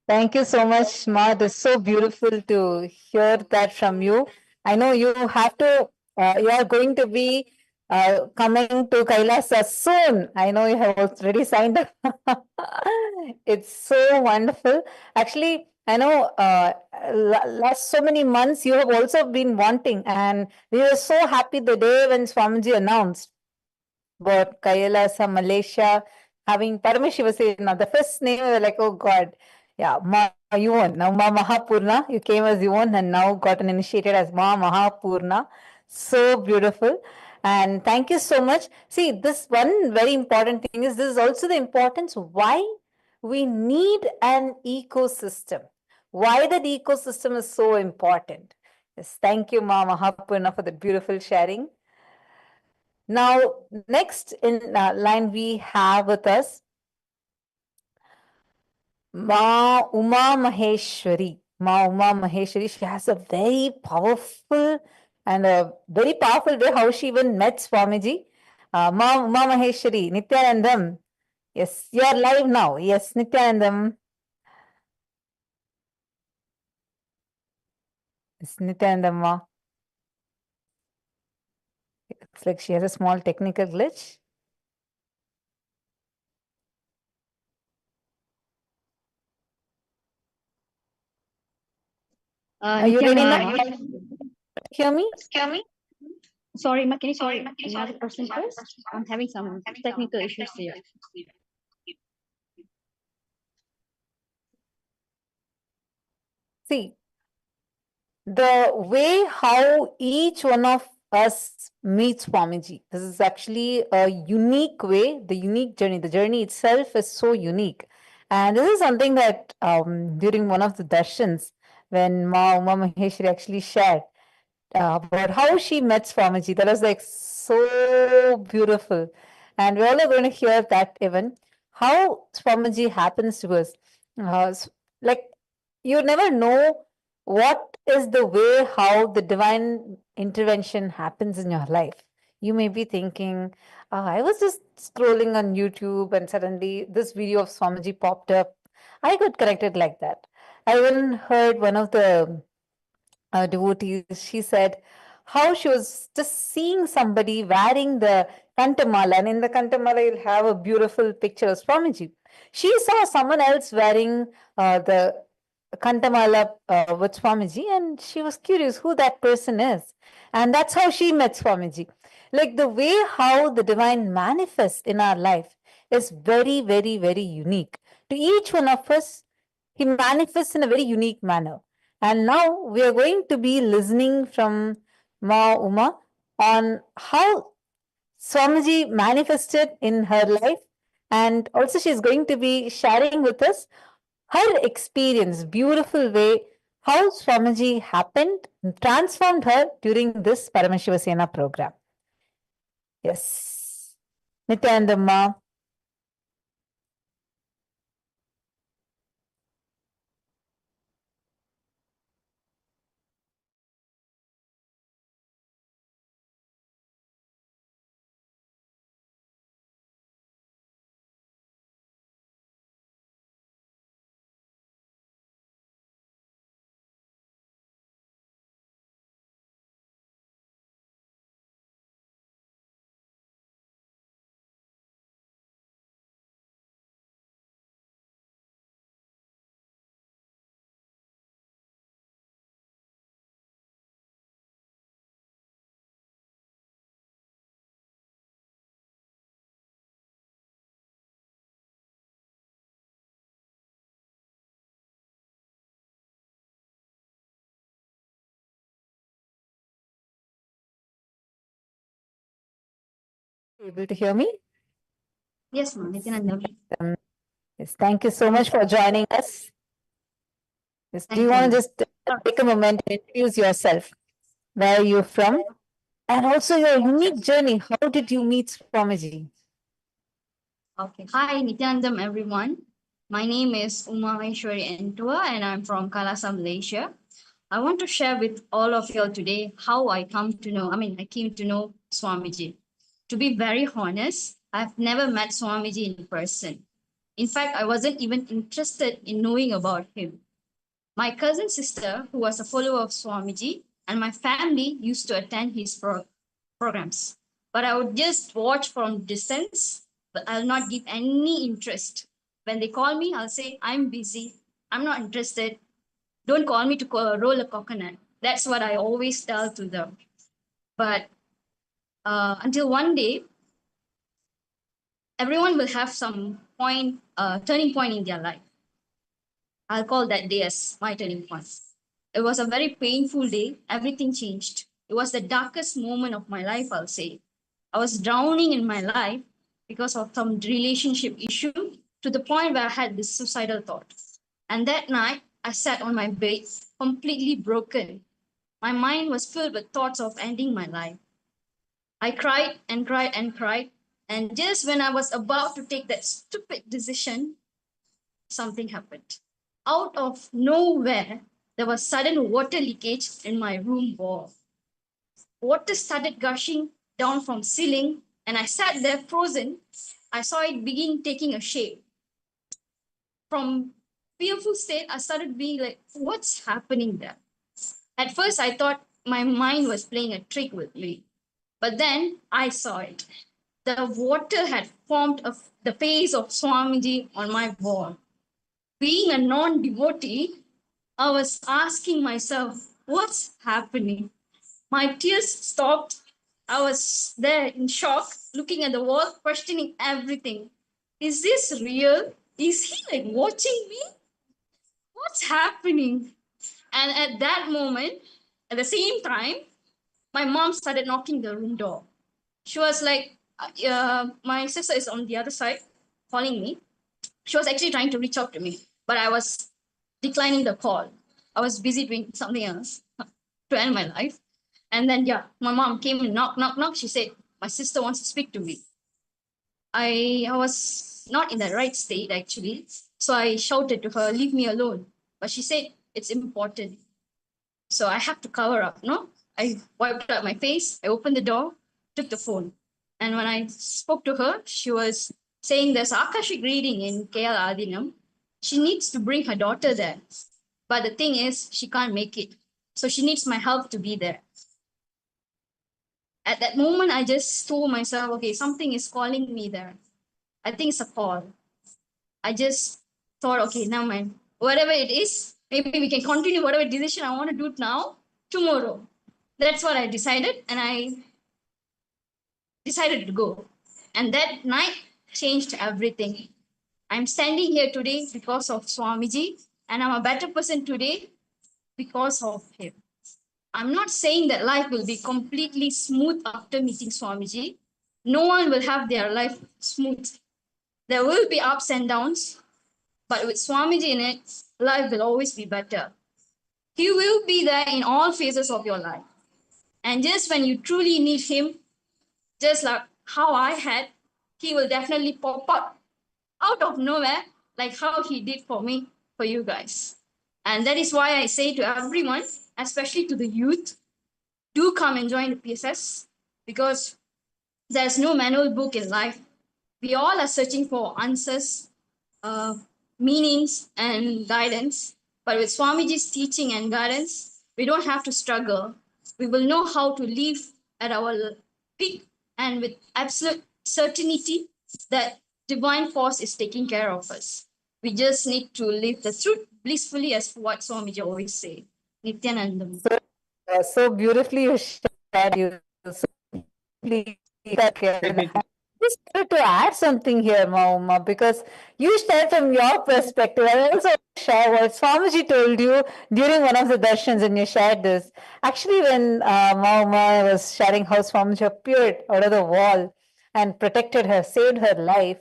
Thank you so much, Ma. It's so beautiful to hear that from you. I know you have to, you are going to be coming to Kailasa soon. I know you have already signed up. It's so wonderful. Actually, I know last so many months you have also been wanting, and we were so happy the day when Swamiji announced about Kailasa, Malaysia, having Paramashiva say, now the first name, we were like, oh God, yeah, Ma Yuvan. Now Ma Mahapurna, you came as Yuvan and now gotten initiated as Ma Mahapurna. So beautiful. And thank you so much. See, this one very important thing is this is also the importance why we need an ecosystem. Why that ecosystem is so important. Yes, thank you, Ma Mahapurna, for the beautiful sharing. Now, next in line we have with us Ma Uma Maheshwari. Ma Uma Maheshwari, she has a very powerful way how she even met Swamiji. Ma Uma Maheshwari, Nithyanandam. Yes, you are live now. Yes, Nithyanandam. Yes, Nithyanandam Ma. It looks like she has a small technical glitch. Are you ready now? Hear me?
Sorry, Ma, can you sorry another person first? I'm having some technical issues here.
See, the way how each one of us meets Swamiji, this is actually a unique way, the unique journey. The journey itself is so unique. And this is something that during one of the darshans, when Ma Uma Maheshwari actually shared about how she met Swamiji, that was like so beautiful. And we're all going to hear that even, how Swamiji happens to us. Like, you never know what is the way how the divine intervention happens in your life. You may be thinking, I was just scrolling on YouTube and suddenly this video of Swamiji popped up. I got connected like that. I even heard one of the devotees, she said how she was just seeing somebody wearing the Kantamala, and in the Kantamala you'll have a beautiful picture of Swamiji. She saw someone else wearing the Kantamala with Swamiji, and she was curious who that person is. And that's how she met Swamiji. Like the way how the divine manifests in our life is very, very, very unique. To each one of us, he manifests in a very unique manner. And now we are going to be listening from Ma Uma on how Swamiji manifested in her life. And also, she's going to be sharing with us her experience, beautiful way, how Swamiji happened, transformed her during this Paramashivasena program. Yes. Nityanandamma. Able to hear me?
Yes, ma'am. Nityananda.
Yes, thank you so much for joining us. Yes, do
Thank
you
you,
want to
ma'am.
just take a moment to introduce yourself? Where are you from? And also your unique journey. How did you meet Swamiji?
Okay. Hi, Nityanandam, everyone. My name is Uma Entua, and I'm from Kailasa, Malaysia. I want to share with all of you today how I came to know Swamiji. To be very honest, I've never met Swamiji in person. In fact, I wasn't even interested in knowing about him. My cousin sister, who was a follower of Swamiji, and my family used to attend his programs. But I would just watch from distance, but I'll not give any interest. When they call me, I'll say, I'm busy. I'm not interested. Don't call me to roll a coconut. That's what I always tell to them. But until one day, everyone will have some turning point in their life. I'll call that day as my turning point. It was a very painful day. Everything changed. It was the darkest moment of my life, I'll say. I was drowning in my life because of some relationship issue to the point where I had this suicidal thought. And that night, I sat on my bed, completely broken. My mind was filled with thoughts of ending my life. I cried and cried and cried. And just when I was about to take that stupid decision, something happened. Out of nowhere, there was sudden water leakage in my room wall. Water started gushing down from ceiling, and I sat there frozen. I saw it begin taking a shape. From fearful state, I started being like, what's happening there? At first, I thought my mind was playing a trick with me. But then I saw it. The water had formed the face of Swamiji on my wall. Being a non-devotee, I was asking myself, what's happening? My tears stopped. I was there in shock, looking at the wall, questioning everything. Is this real? Is he like watching me? What's happening? And at that moment, at the same time, my mom started knocking the room door. She was like, my sister is on the other side calling me. She was actually trying to reach out to me, but I was declining the call. I was busy doing something else to end my life. And then, yeah, my mom came and knock, knock, knock. She said, my sister wants to speak to me. I was not in the right state, actually. So I shouted to her, leave me alone. But she said, it's important. So I have to cover up, no? I wiped out my face. I opened the door, took the phone. And when I spoke to her, she was saying there's Akashic reading in KL Adinam. She needs to bring her daughter there. But the thing is, she can't make it. So she needs my help to be there. At that moment, I just told myself, okay, something is calling me there. I think it's a call. I just thought, okay, now man, whatever it is, Maybe we can continue whatever decision I want to do now, tomorrow. That's what I decided, and I decided to go. And that night changed everything. I'm standing here today because of Swamiji, and I'm a better person today because of him. I'm not saying that life will be completely smooth after meeting Swamiji. No one will have their life smooth. There will be ups and downs, but with Swamiji in it, life will always be better. He will be there in all phases of your life. And just when you truly need him, just like how I had, he will definitely pop up out of nowhere, like how he did for me, for you guys. And that is why I say to everyone, especially to the youth, do come and join the PSS, because there's no manual book in life. We all are searching for answers, meanings, and guidance. But with Swamiji's teaching and guidance, we don't have to struggle. We will know how to live at our peak and with absolute certainty that divine force is taking care of us. We just need to live the truth blissfully, as what Swamiji always say. Nithyanandam.
So beautifully you shared. You so beautifully shared. Just wanted to add something here, Mauma, because you shared from your perspective. I also share what Swamiji told you during one of the darshans, and you shared this. Actually, when Mauma was sharing how Swamiji appeared out of the wall and protected her, saved her life,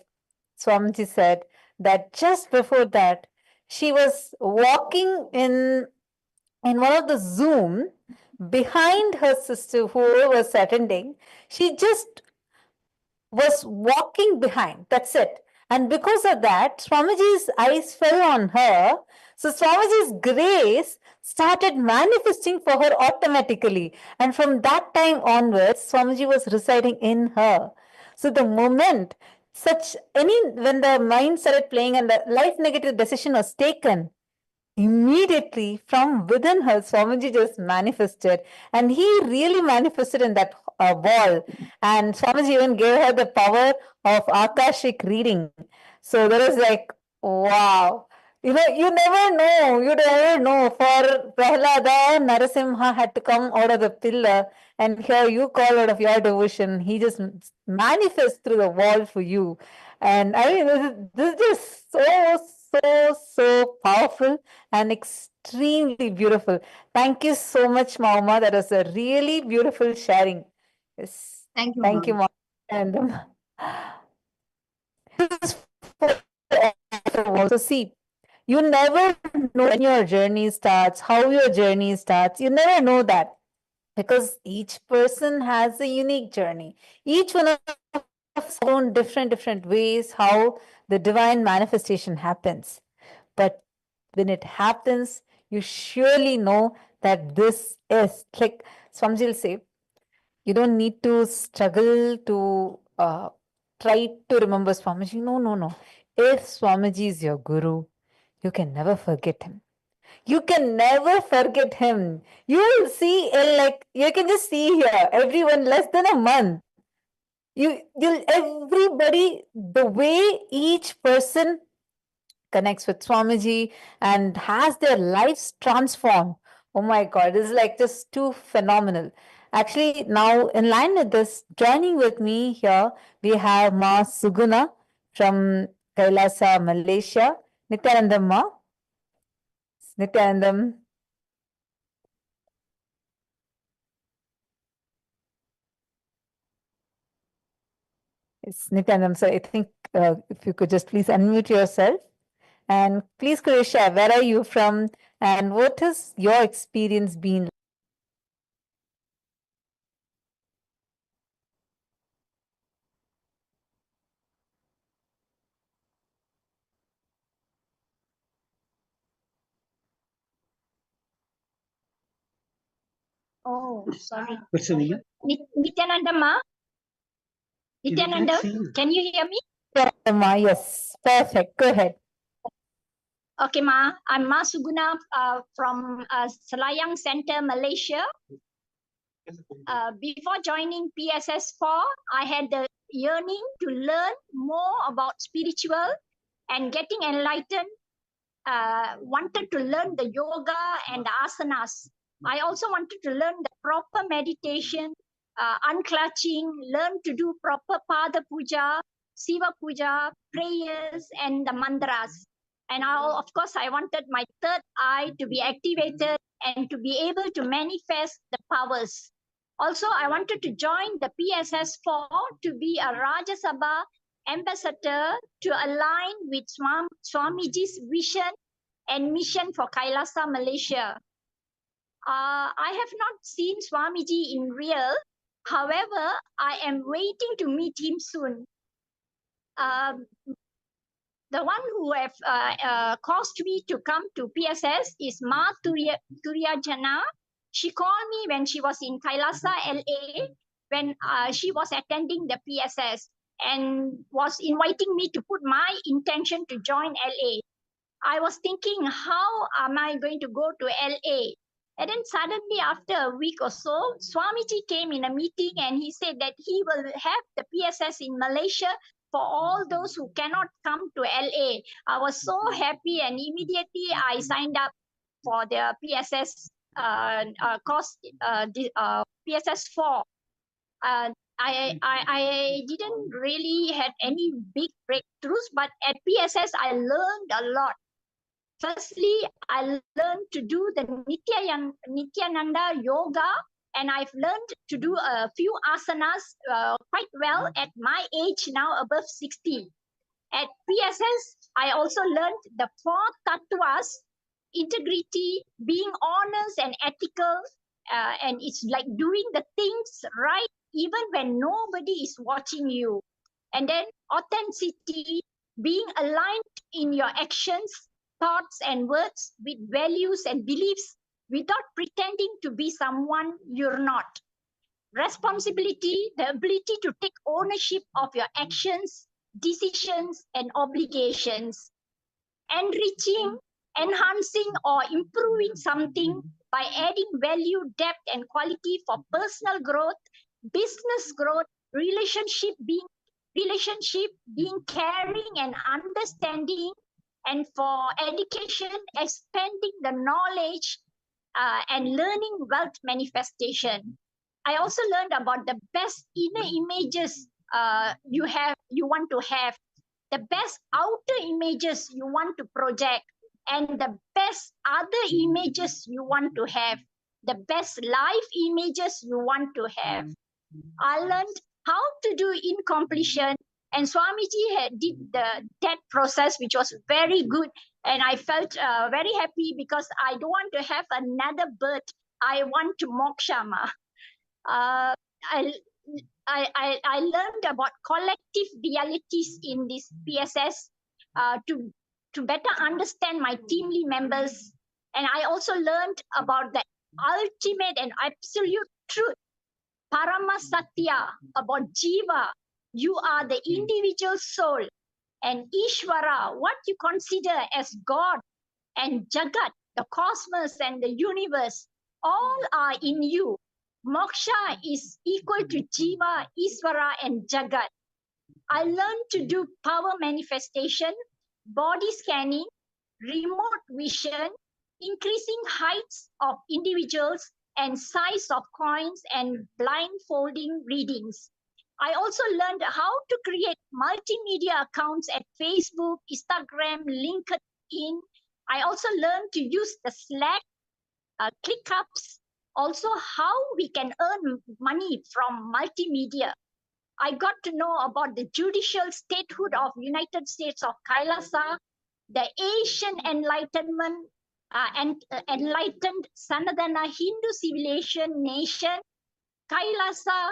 Swamiji said that just before that, she was walking in one of the Zoom behind her sister who was attending. She just was walking behind. That's it. And because of that, Swamiji's eyes fell on her. So Swamiji's grace started manifesting for her automatically. And from that time onwards, Swamiji was residing in her. So the moment when the mind started playing and the life negative decision was taken, immediately from within her, Swamiji just manifested, and he really manifested in that wall. And Swamiji even gave her the power of Akashic reading. So there is like, wow. You know, you never know. For Prahlada, Narasimha had to come out of the pillar, and here you call out of your devotion. He just manifests through the wall for you. And I mean, this is just so powerful and extremely beautiful. Thank you so much, Mauma. That was a really beautiful sharing. Yes.
Thank you,
Thank you,
Mom.
Mauma. And also see, you never know when your journey starts, how your journey starts. You never know that, because each person has a unique journey. Each one of us own different ways how the divine manifestation happens. But when it happens, you surely know that this is, like Swamiji will say, you don't need to struggle to try to remember Swamiji. No. If Swamiji is your guru, you can never forget him. You can never forget him. You will see, you can just see here, everyone less than a month. Everybody, the way each person connects with Swamiji and has their lives transformed. Oh my God, this is like just too phenomenal. Actually, now in line with this, joining with me here, we have Ma Suguna from Kailasa, Malaysia. Nithyanandam Ma. Nithyanandam. It's Nithyanandam. So I think if you could just please unmute yourself. And please could you share, where are you from and what has your experience been?
Oh, sorry.
What's the name?
Nithyananda Ma? Nithyananda, can you hear me?
Ma, yes, perfect. Go ahead.
Okay, Ma. I'm Ma Suguna from Selayang Center, Malaysia. Before joining PSS4, I had the yearning to learn more about spiritual and getting enlightened wanted to learn the yoga and the asanas. I also wanted to learn the proper meditation, unclutching, learn to do proper Pada Puja, Shiva Puja, prayers, and the mantras. And of course, I wanted my third eye to be activated and to be able to manifest the powers. Also, I wanted to join the PSS4 to be a Rajya Sabha ambassador to align with Swamiji's vision and mission for Kailasa, Malaysia. I have not seen Swamiji in real. However, I am waiting to meet him soon. The one who have caused me to come to PSS is Ma Turyajana. She called me when she was in Kailasa, LA, when she was attending the PSS and was inviting me to put my intention to join LA. I was thinking, how am I going to go to LA? And then suddenly after a week or so, Swamiji came in a meeting and he said that he will have the PSS in Malaysia for all those who cannot come to LA. I was so happy and immediately I signed up for the PSS course, PSS 4. I didn't really have any big breakthroughs, but at PSS I learned a lot. Firstly, I learned to do the Nithyananda yoga, and I've learned to do a few asanas quite well at my age now, above 60. At PSS, I also learned the 4 tattvas: integrity, being honest and ethical, and it's like doing the things right even when nobody is watching you. And then authenticity, being aligned in your actions, thoughts and words with values and beliefs without pretending to be someone you're not. Responsibility, the ability to take ownership of your actions, decisions, and obligations. Enriching, enhancing, or improving something by adding value, depth, and quality for personal growth, business growth, relationship being caring and understanding, and for education, expanding the knowledge and learning wealth manifestation. I also learned about the best inner images you want to have, the best outer images you want to project, and the best other images you want to have, the best life images you want to have. I learned how to do incompletion, and Swamiji did that process, which was very good. And I felt very happy because I don't want to have another birth. I want to mokshama. I learned about collective realities in this PSS to better understand my teamly members. And I also learned about the ultimate and absolute truth, Paramasatya, about Jiva. You are the individual soul, and Ishvara, what you consider as God, and Jagat, the cosmos and the universe, all are in you. Moksha is equal to Jiva, Ishvara, and Jagat. I learned to do power manifestation, body scanning, remote vision, increasing heights of individuals and size of coins, and blindfolding readings. I also learned how to create multimedia accounts at Facebook, Instagram, LinkedIn. I also learned to use the Slack, ClickUps, also how we can earn money from multimedia. I got to know about the judicial statehood of United States of Kailasa, the Asian Enlightenment and enlightened Sanatana Hindu civilization nation. Kailasa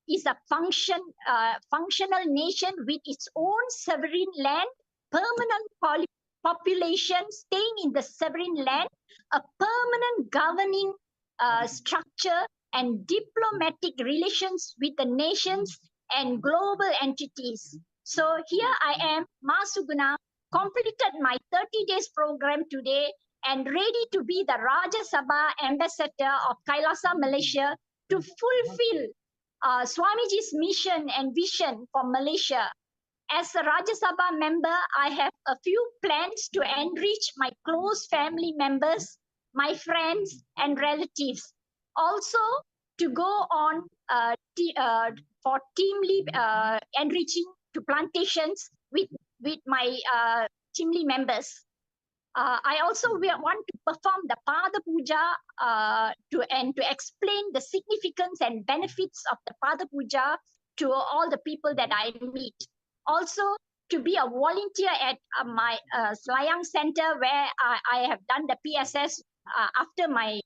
is a functional nation with its own sovereign land, permanent population staying in the sovereign land, a permanent governing structure, and diplomatic relations with the nations and global entities. So here I am, Ma Suguna, completed my 30 days program today and ready to be the Rajya Sabha ambassador of Kailasa, Malaysia, to fulfill Swamiji's mission and vision for Malaysia. As a Rajya Sabha member, I have a few plans to enrich my close family members, my friends and relatives. Also, to go on for teamly enriching to plantations with my teamly members. I also want to perform the Pada Puja to explain the significance and benefits of the Pada Puja to all the people that I meet. Also, to be a volunteer at my Slayang Center where I have done the PSS after my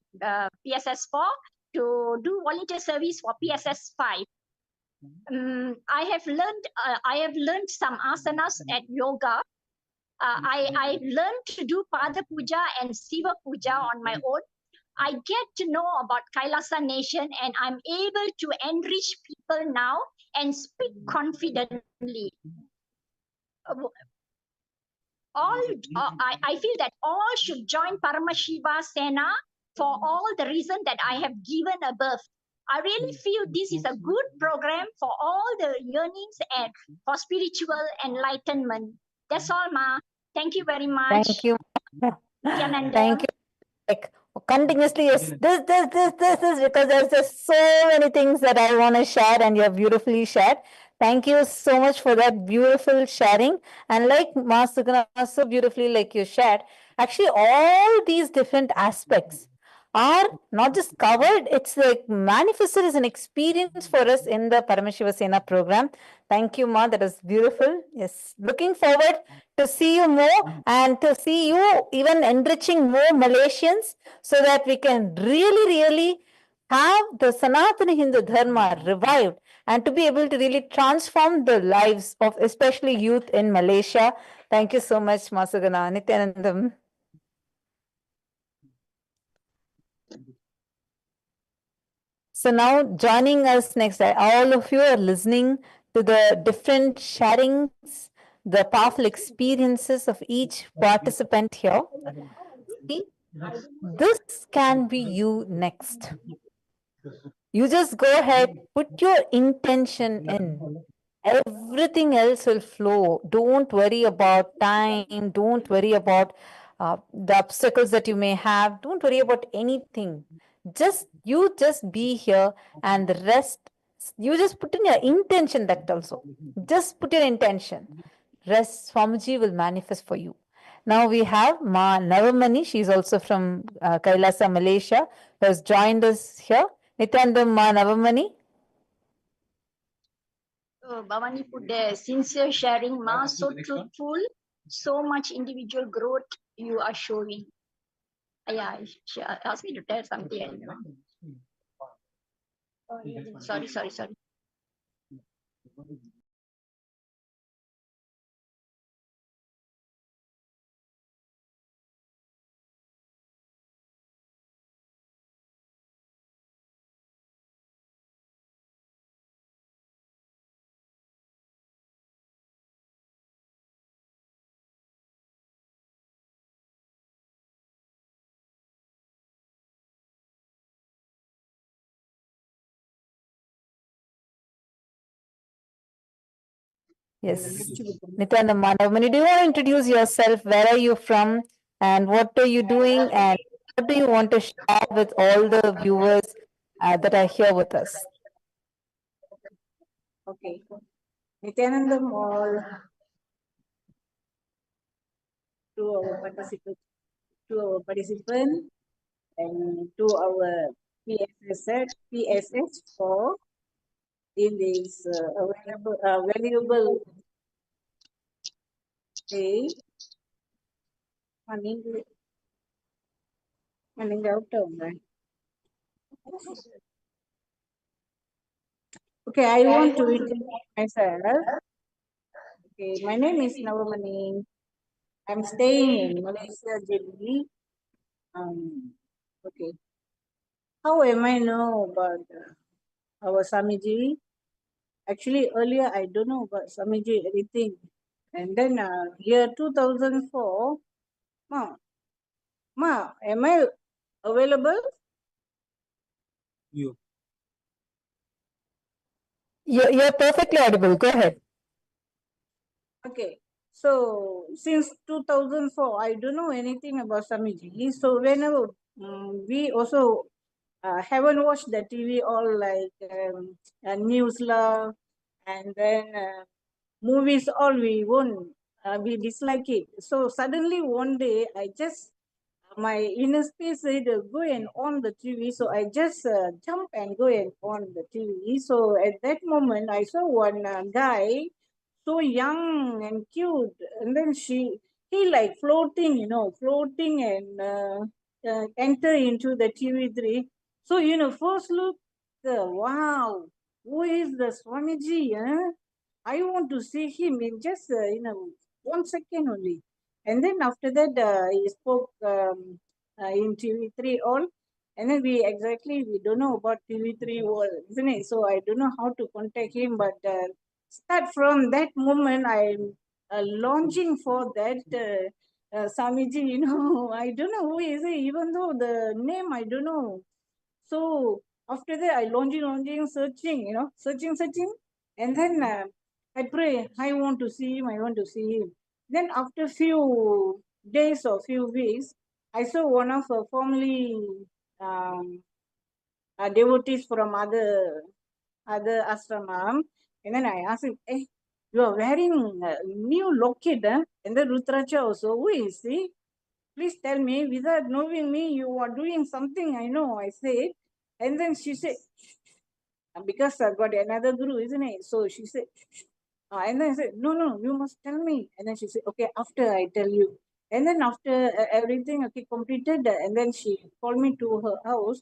PSS 4 to do volunteer service for PSS 5. I have learned some asanas at yoga. I learned to do Pada Puja and Shiva Puja on my own. I get to know about Kailasa nation and I'm able to enrich people now and speak confidently. I feel that all should join Paramashiva Sena for all the reasons that I have given above. I really feel this is a good program for all the yearnings and for spiritual enlightenment. That's all, Ma. Thank you very much.
Thank you.
Nithyananda.
Thank you. Like, continuously, yes, this, because there's just so many things that I want to share and you have beautifully shared. Thank you so much for that beautiful sharing. And like Masugana so beautifully, like you shared, actually all these different aspects are not just covered, it's like manifested as an experience for us in the Paramashiva Sena program. Thank you, Ma. That was beautiful. Yes. Looking forward to see you more and to see you even enriching more Malaysians so that we can really have the Sanatana Hindu Dharma revived and to be able to really transform the lives of especially youth in Malaysia. Thank you so much, Masugana. Nithyanandam. So now joining us next, all of you are listening to the different sharings, the powerful experiences of each participant here. See, this can be you next. You just go ahead, put your intention in. Everything else will flow. Don't worry about time. Don't worry about the obstacles that you may have. Don't worry about anything. You just be here and the rest, you just put in your intention that also. Just put your intention. Rest, Swamiji will manifest for you. Now we have Ma Navamani. She's also from Kailasa, Malaysia, who has joined us here. Nithyanandam Ma Navamani.
Bhavani put the sincere sharing, Ma, so truthful, so much individual growth you are showing. Yeah, she asked me to tell something. Sorry.
Yes. Nithyanandam Ma Navamani, do you want to introduce yourself? Where are you from? And what are you doing? And what do you want to share with all the viewers that are here with us?
Okay. Nithyanandam all to our participant and to our PSS for in this valuable day. Okay, I want to introduce myself. Okay, my name is Navamani. I'm staying in Malaysia, Jelly. Okay. How am I know about our Samiji? Actually, earlier I don't know about Samiji anything. And then year 2004, Ma, am I available?
You're perfectly audible. Go ahead.
Okay. So since 2004, I don't know anything about Swamiji. So whenever we also haven't watched the TV all like news lah, and then movies all we won't, we dislike it. So suddenly one day I just, my inner space said go and on the TV. So I just jump and go and on the TV. So at that moment I saw one guy so young and cute, and then he like floating, floating and enter into the TV3. So first look, wow, who is the Swamiji? I want to see him in just 1 second only. And then after that, he spoke in TV3 all. And then we don't know about TV3 world, isn't it? So I don't know how to contact him, but start from that moment, I'm launching for that Swamiji, I don't know who is he, even though the name I don't know. So after that, I launching, searching, searching. And then I pray, I want to see him, I want to see him. Then after few days or few weeks, I saw one of her formerly devotees from other ashramam. And then I asked him, hey, you are wearing a new locket, and then Rudraja also, who is he? Please tell me, without knowing me, you are doing something, I know, I said. And then she said, because I've got another guru, isn't it? So she said, and then I said, no, you must tell me. And then she said, okay, after I tell you. And then after everything completed, and then she called me to her house.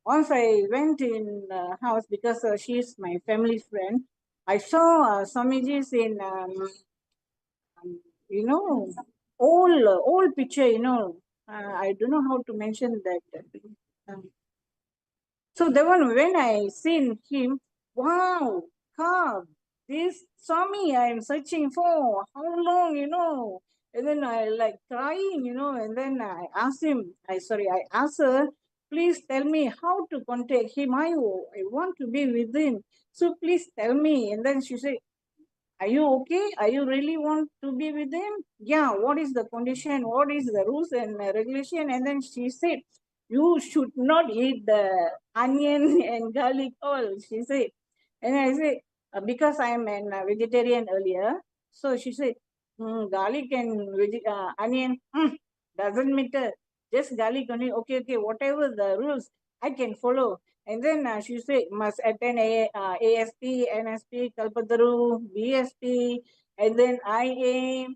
Once I went in house, because she is my family friend, I saw Swamiji's in, old picture, I don't know how to mention that. So the one when I seen him, wow, God, this Swami I am searching for, how long, and then I like crying, and then I asked him, I asked her, please tell me how to contact him. I want to be with him. So please tell me. And then she said, are you okay? Are you really want to be with him? Yeah, what is the condition? What is the rules and regulation? And then she said, you should not eat the onion and garlic all, she said. And I said, because I am a vegetarian earlier. So she said, garlic and onion, doesn't matter. Just garlic only. Okay, whatever the rules, I can follow. And then she said, must attend ASP, NSP, Kalpataru, BSP, and then IA,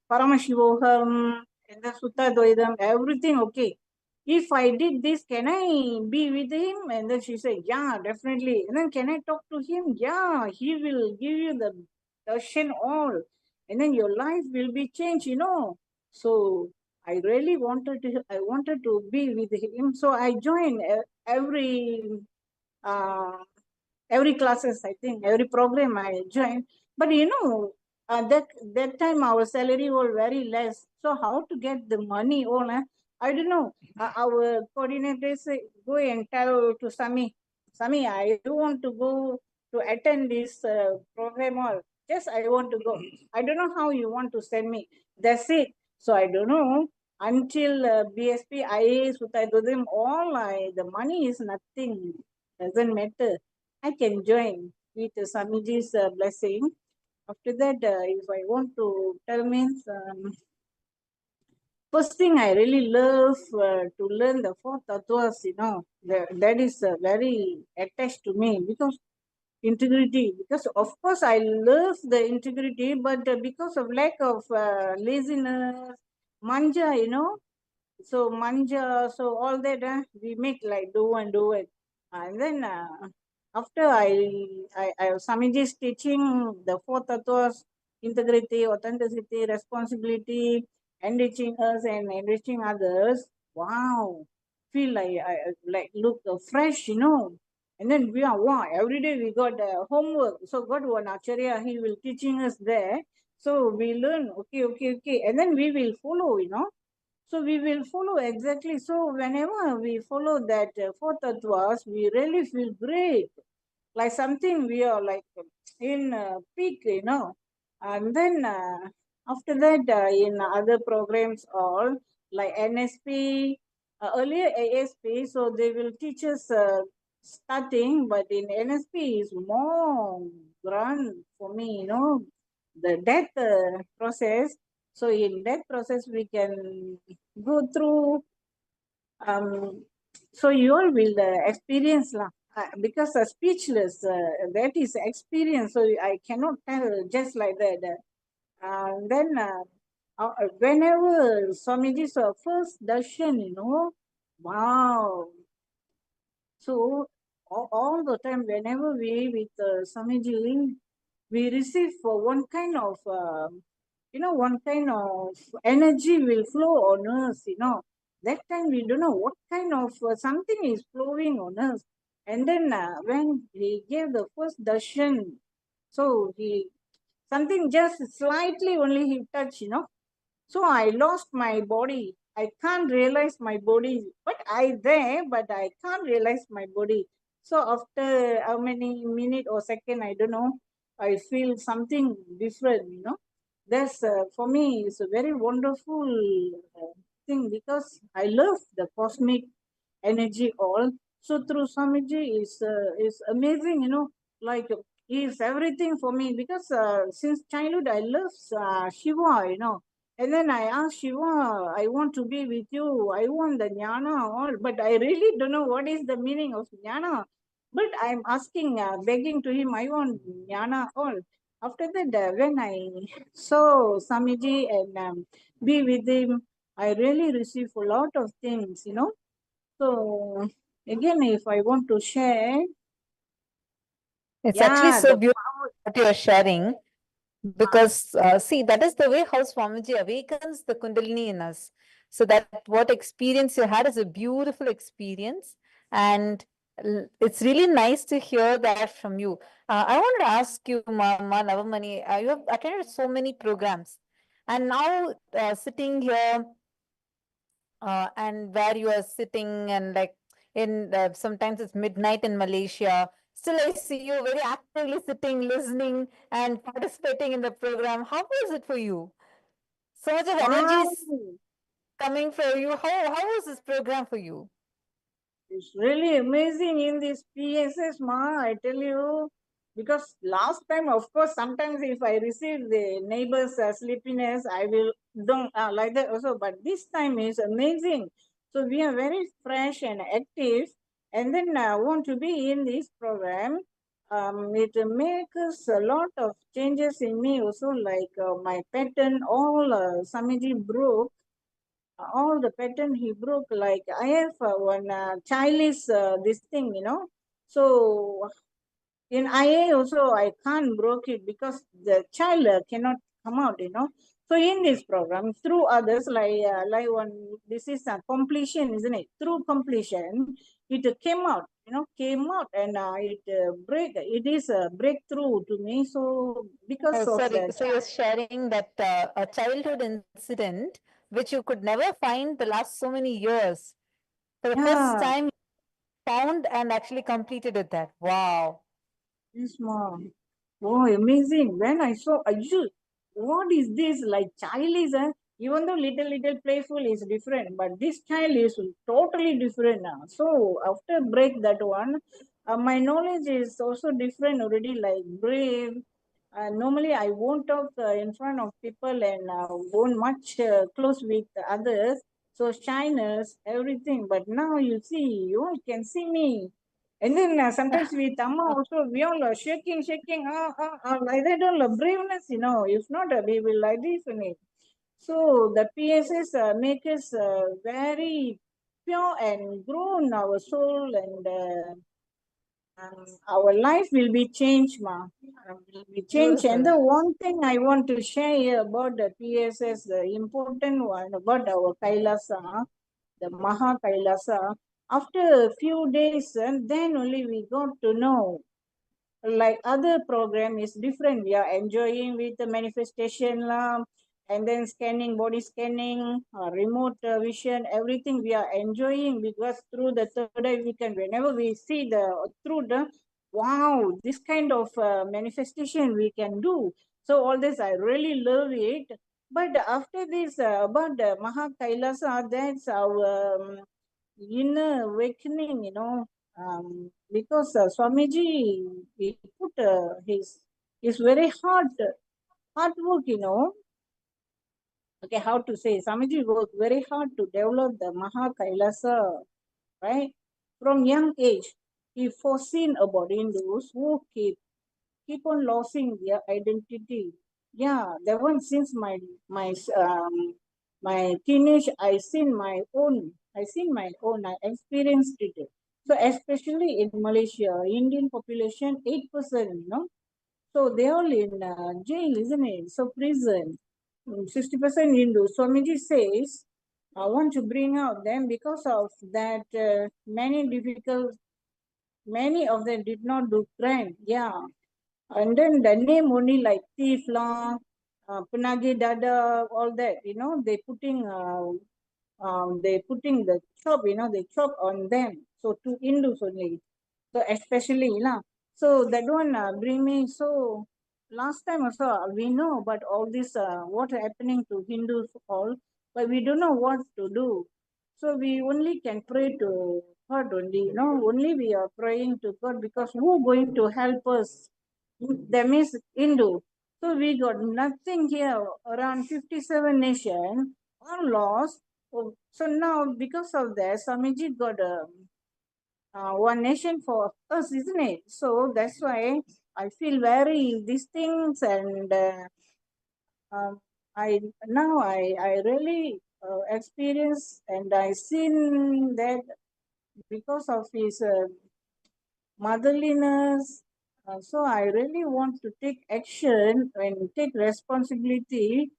Paramashivam, and the Sutta Dvaidam, everything okay. If I did this, can I be with him? And then she said, yeah, definitely. And then can I talk to him? Yeah, he will give you the darshan all. And then your life will be changed, So I really wanted to be with him. So I joined every classes, I think, every program I joined. But that time our salary was very less. So how to get the money all? I don't know. Our coordinators say, go and tell to Sami, I don't want to go to attend this program all. Just I want to go. I don't know how you want to send me. That's it. So I don't know. Until BSP, IA, Sutta, all the money is nothing. Doesn't matter. I can join with Swamiji's blessing. After that, if I want to tell means, first thing I really love to learn the four tattvas, that is very attached to me because integrity. Because of course I love the integrity, but because of lack of laziness, manja, so manja, so all that we make like do it. And then after Swamiji's teaching the four tattvas, integrity, authenticity, responsibility, enriching us and enriching others, wow, feel like I like look fresh, And then we are wow, every day we got homework. So got one acharya, he will teaching us there. So we learn, okay, and then we will follow, So we will follow exactly. So whenever we follow that four tattvas, we really feel great. Like something we are like in peak, And then after that, in other programs, all like NSP, earlier ASP, so they will teach us starting, but in NSP is more grand for me, the death process. So in that process, we can go through. So you all will experience lah. Because speechless, that is experience. So I cannot tell just like that. Then whenever Swamiji's first darshan, wow. So all the time, whenever we with Swamiji, we receive for one kind of, one kind of energy will flow on us, That time we don't know what kind of something is flowing on us. And then when he gave the first darshan, so something just slightly only he touched, So I lost my body. I can't realize my body, but but I can't realize my body. So after how many minute or second, I don't know, I feel something different, That's for me, it's a very wonderful thing because I love the cosmic energy all. So through Swamiji is amazing, like he is everything for me because since childhood I love Shiva, And then I asked Shiva, I want to be with you. I want the jnana all, but I really don't know what is the meaning of jnana. But I'm asking, begging to him, I want jnana all. After that, when I saw Swamiji and be with him, I really received a lot of things, So again, if I want to share,
It's actually
yeah,
so
the
beautiful what you are sharing. Because see, that is the way how Swamiji awakens the Kundalini in us. So that what experience you had is a beautiful experience, and it's really nice to hear that from you. I want to ask you, Mama Navamani, you have attended so many programs, and now sitting here and where you are sitting and like in sometimes it's midnight in Malaysia. Still, I see you very actively sitting, listening, and participating in the program. How was it for you? So much of energy
wow,
is coming for you. How was this program for you?
it's really amazing in this PSS, I tell you. Because last time, of course, sometimes if I receive the neighbors' sleepiness, I will don't like that also. But this time is amazing. So we are very fresh and active. And then I want to be in this program. It makes a lot of changes in me also, like my pattern, all Samiji broke all the pattern he broke. Like I have one child is this thing, So in IA also I can't broke it because the child cannot come out, So in this program, through others, like one, this is a completion, isn't it? Through completion, it came out, came out, and it is a breakthrough to me. So because
Oh,
of
sorry.
that,
So you're sharing that a childhood incident which you could never find the last so many years. For the first
yeah,
time, found and actually completed with that. Wow.
yes, mom. Oh, amazing. When I saw, what is this? Like child is, even though little playful is different, but this child is totally different now. So after break that one, my knowledge is also different already, like brave. Normally, I won't talk in front of people and won't much close with others. So shyness, everything. But now you see, you all can see me. And then sometimes with Amma also, we all are shaking, like that all braveness, If not, we will like this only. So the PSS make us very pure and grow in our soul, and our life will be changed, ma. Will be changed. And the one thing I want to share here about the PSS, the important one about our Kailasa, the Maha Kailasa. After a few days, and then only we got to know. Like other program is different. We are enjoying with the manifestation lah, and then scanning, body scanning, remote vision, everything we are enjoying because through the third eye we can, whenever we see through the, wow, this kind of manifestation we can do. So all this, I really love it. But after this, about the Kailasa, that's our inner awakening, because Swamiji, he put his very hard work, Okay, how to say? Swamiji worked very hard to develop the Kailasa, right? From young age, he foreseen about Hindus who keep on losing their identity. Yeah, that one since my teenage, I seen my own. I experienced it. So especially in Malaysia, Indian population 8%, So they all in jail, isn't it? So prison. 60% Hindu. Swamiji says, I want to bring out them because of that many of them did not do crime. Yeah. And then the name only like thief lah, penagih dada, all that, they putting the chop, they chop on them. So to Hindus only. So especially lah. So that one bring me, so last time also we know about all this what happening to Hindus all, but we don't know what to do. So we only can pray to God only, only we are praying to God, because who going to help us? That means Hindu. So we got nothing here, around 57 nations, all lost. So now because of that, Swamiji got one nation for us, isn't it? So that's why I feel very these things, and I really experience, and I seen that because of his motherliness. So I really want to take action and take responsibility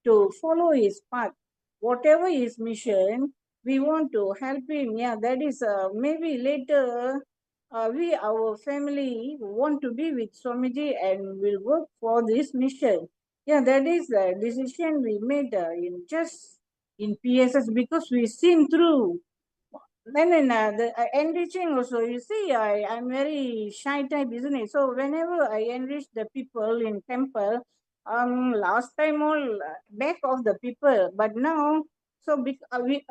to follow his path. Whatever his mission, we want to help him. Yeah, that is maybe later our family want to be with Swamiji and will work for this mission. Yeah, that is the decision we made in PSS, because we seen through. Then the enriching also, you see, I'm very shy type, isn't it? So whenever I enrich the people in temple, last time all back of the people, but now, so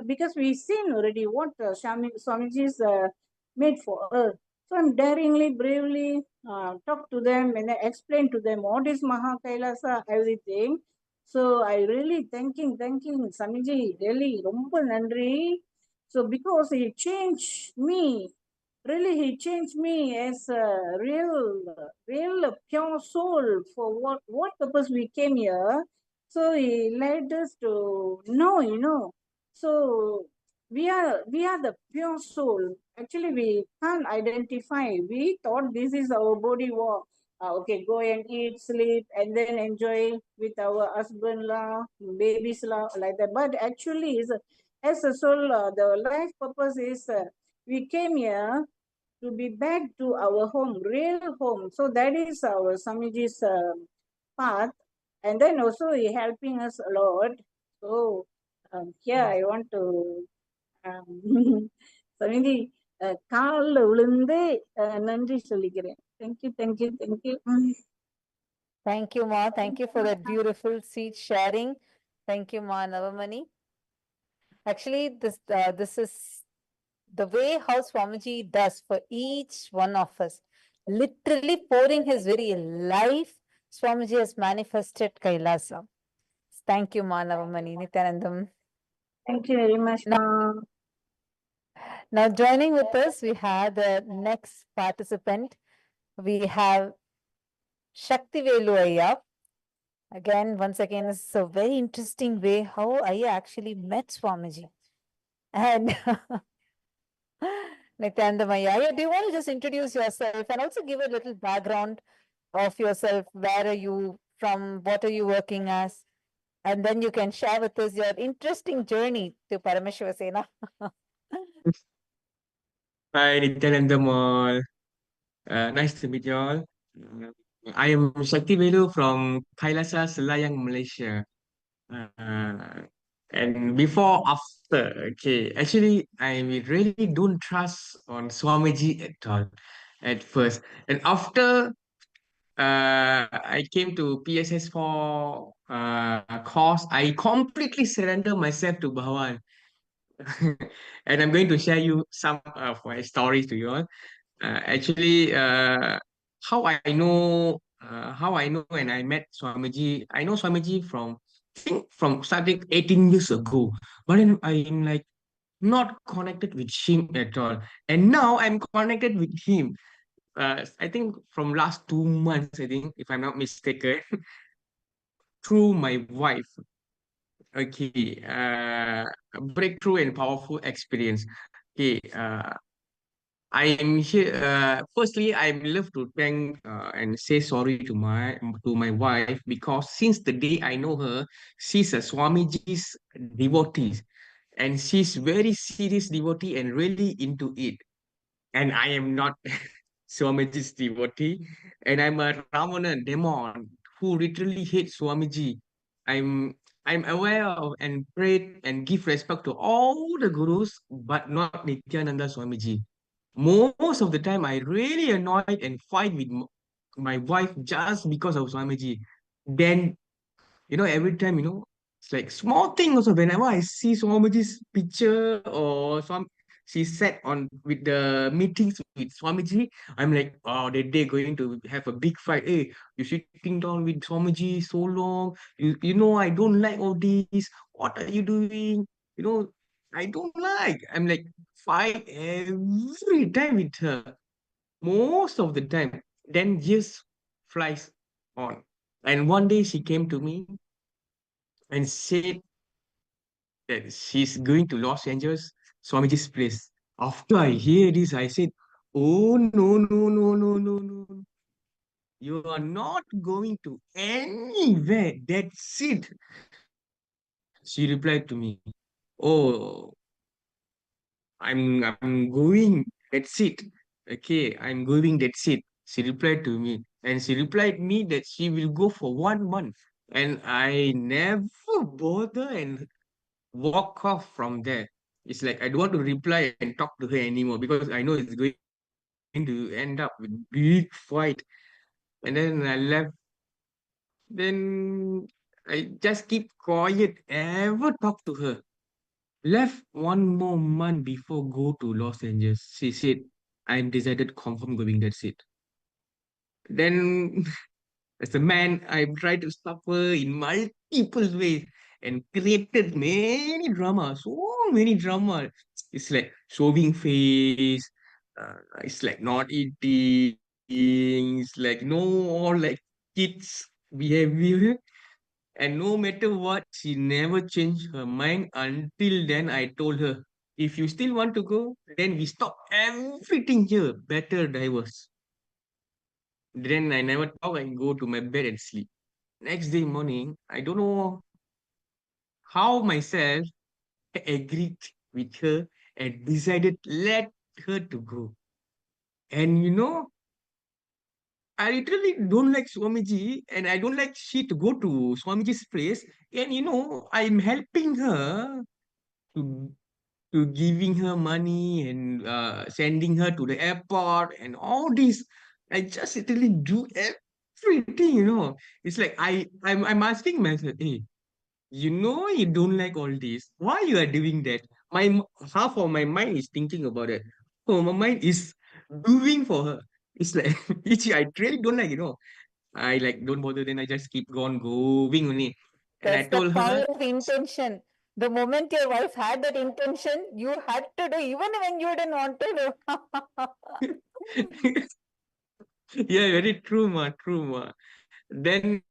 because we seen already what Swamiji's made for us. So I'm daringly, bravely talk to them and I explain to them what is Kailasa, everything. So I really thanking Swamiji, really, romba nandri. So because he changed me, really he changed me as a real pure soul for what purpose we came here. So he led us to know, So we are the pure soul. Actually, we can't identify. We thought this is our body walk. Okay, go and eat, sleep, and then enjoy with our husband lah, babies lah, like that. But actually, as a soul, the life purpose is we came here to be back to our home, real home. So that is our Swamiji's path. And then also he helping us a lot. So here I want to Swamiji, காலில் விழுந்து நன்றி சொல்லிக்கிறேன். Thank you.
Thank you, Ma. Thank you for that beautiful seed sharing. Thank you, Ma Navamani. Actually, this is the way how Swamiji does for each one of us. Literally pouring his very life, Swamiji has manifested Kailasa. Thank you, Ma Navamani. Nithyanandam.
Thank you very much, Ma.
Now joining with us, we have the next participant. We have Shakti Velu Ayya. Once again, it's a very interesting way how Ayya actually met Swamiji. And Nithyanandam Ayya, do you want to just introduce yourself and also give a little background of yourself? Where are you from? What are you working as? And then you can share with us your interesting journey to Paramashiva Sena.
Hi, Nithyanandam all. Nice to meet you all. I am Shakti Velu from Kailasa, Selayang, Malaysia. And before, after, okay, actually, I really don't trust on Swamiji at all at first. And after I came to PSS for course. I completely surrender myself to Bhagavan. And I'm going to share you some of my stories to you all. Actually, how I know when I met Swamiji. I know Swamiji from, I think, from starting 18 years ago. But then I'm like not connected with him at all. And now I'm connected with him. I think from last 2 months, I think, if I'm not mistaken, through my wife. Okay, breakthrough and powerful experience. Okay, I am here. Firstly, I love to thank and say sorry to my wife, because since the day I know her, she's a Swamiji's devotee, and she's very serious devotee and really into it. And I am not Swamiji's devotee, and I'm a Ravana demon who literally hates Swamiji. I'm I'm aware of and pray and give respect to all the gurus, but not Nithyananda Swamiji. Most of the time, I really annoyed and fight with my wife just because of Swamiji. Then, every time, it's like small thing also. Whenever I see Swamiji's picture or she sat on with the meetings with Swamiji, I'm like, oh, that day going to have a big fight. Hey, you sitting down with Swamiji so long. I don't like all this. What are you doing? You know, I don't like. I'm like, fight every time with her. Most of the time. Then years flies on. And one day she came to me and said that she's going to Los Angeles, Swamiji's place. After I hear this, I said, oh, no, no, no, no, no, no. You are not going to anywhere. That's it. She replied to me, oh, I'm going. That's it. Okay, I'm going. That's it. She replied to me. And she replied me that she will go for 1 month. And I never bother and walk off from there. It's like I don't want to reply and talk to her anymore, because I know it's going to end up with big fight. And then I left. Then I just keep quiet, ever talk to her. Left 1 more month before go to Los Angeles. She said, I'm decided confirm going, that's it. Then as a man, I tried to stop her in multiple ways and created many drama, so many drama. It's like showing face, it's like not eating, it's like no, all like kids behavior. And no matter what, she never changed her mind until then. I told her, if you still want to go, then we stop everything here. Better divorce. Then I never talk and go to my bed and sleep. Next day morning, I don't know how myself agreed with her and decided let her to go. And I literally don't like Swamiji, and I don't like she to go to Swamiji's place. And I'm helping her to giving her money and sending her to the airport and all this. I just literally do everything. It's like I'm asking myself, hey, you don't like all this. Why you are doing that? Half of my mind is thinking about it. So my mind is doing for her. It's like which I really don't like. I like don't bother, then I just keep on going only. And I
That's the
told
power
her,
of intention. The moment your wife had that intention, you had to do, even when you didn't want to do.
yeah, very true, ma, true, ma. Then,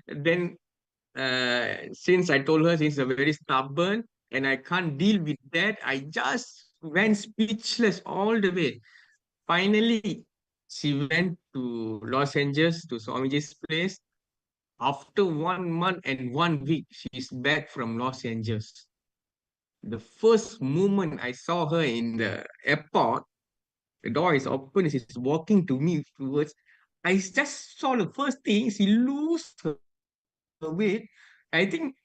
then, since I told her she's a very stubborn and I can't deal with that, I just went speechless all the way. Finally, she went to Los Angeles to Swamiji's place. After 1 month and 1 week, she's back from Los Angeles. The first moment I saw her in the airport, the door is open, she's walking to me towards. I just saw the first thing, she lose her weight. I think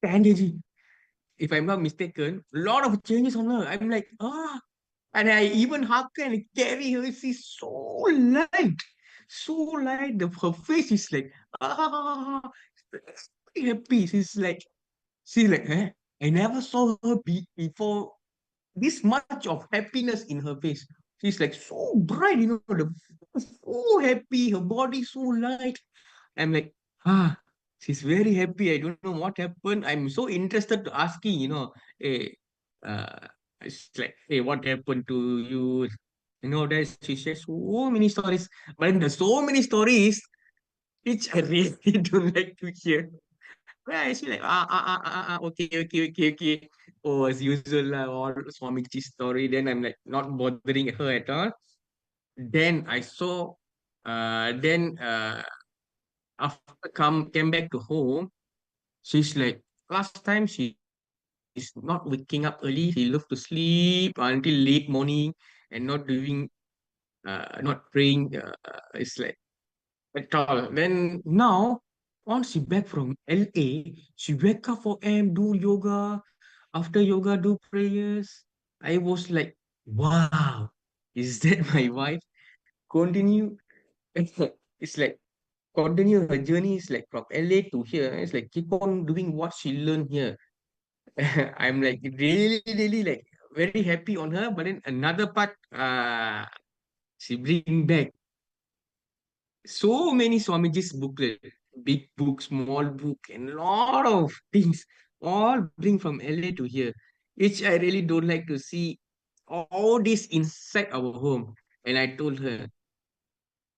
10 kg, if I'm not mistaken. A lot of changes on her. I'm like, ah. And I even hug her and carry her. She's so light. so light. Her face is like, ah, very happy. She's like, eh? I never saw her before this much of happiness in her face. She's like so bright, so happy, her body so light. I'm like, she's very happy. I don't know what happened. I'm so interested to asking, hey, it's like, hey, what happened to you? That she shares so many stories, but then there's so many stories which I really don't like to hear. Yeah, I see like okay, okay, okay, okay. Oh, as usual lah, all Swamiji's story. Then I'm like not bothering her at all. Then I saw, then after came back to home, she's like last time she is not waking up early. She loved to sleep until late morning and not doing, not praying. It's like at all. Then now, once she back from LA, she wake up for do yoga. After yoga, do prayers. I was like, wow, is that my wife? Continue. It's like continue her journey. Is like from LA to here. It's like keep on doing what she learned here. I'm like really, really like very happy on her. But then another part, she bring back so many Swamiji's booklet, big book, small book, and lot of things, all bring from LA to here, which I really don't like to see all this inside our home. And I told her,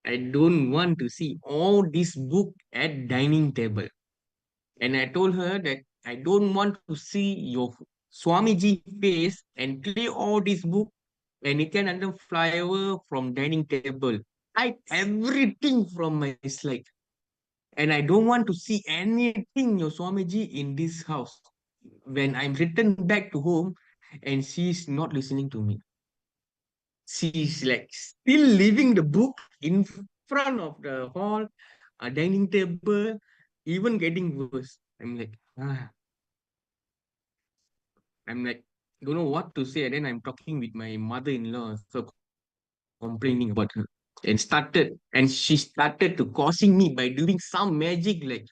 I don't want to see all this book at dining table. And I told her that I don't want to see your Swamiji face and clear all this book and Nithyananda flyover from dining table. Hide everything from my slide. And I don't want to see anything, your Swamiji, in this house. When I'm returned back to home and she's not listening to me. She's like still leaving the book in front of the hall, a dining table, even getting worse. I'm like, don't know what to say. And then I'm talking with my mother-in-law, so complaining about her. And she started to causing me by doing some magic, like,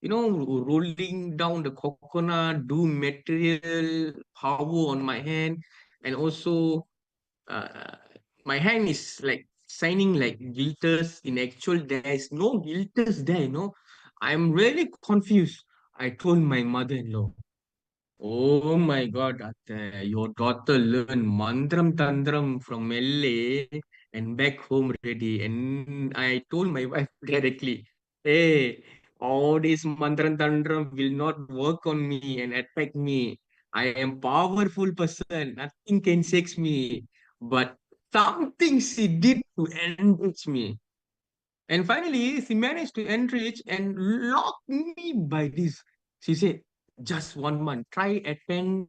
rolling down the coconut, do material power on my hand. And also, uh, my hand is like shining like glitters. In actual, there is no glitters there. I'm really confused. I told my mother-in-law, oh my God, Atte, your daughter learned Mandram Tandram from LA and back home already. And I told my wife directly, hey, all this Mandram Tandram will not work on me and attack me. I am powerful person, nothing can shake me. But something she did to enrich me. And finally, she managed to enrich and lock me by this. She said, just 1 month, try attend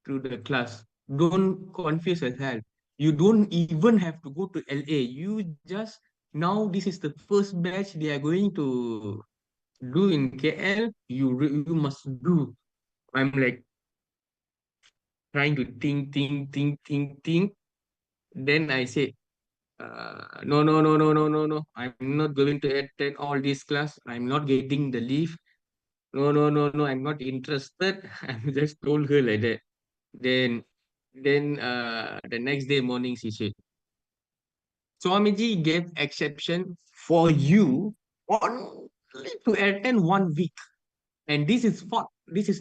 to the class. Don't confuse yourself. You don't even have to go to LA. You just, now this is the first batch they are going to do in KL. You must do. I'm like trying to think. Then I said, no, no, no, no, no, no, no. I'm not going to attend all this class. I'm not getting the leave. No, no, no, no. I'm not interested. I just told her like that. Then, the next day morning, she said, Swamiji gave exception for you only to attend 1 week. And this is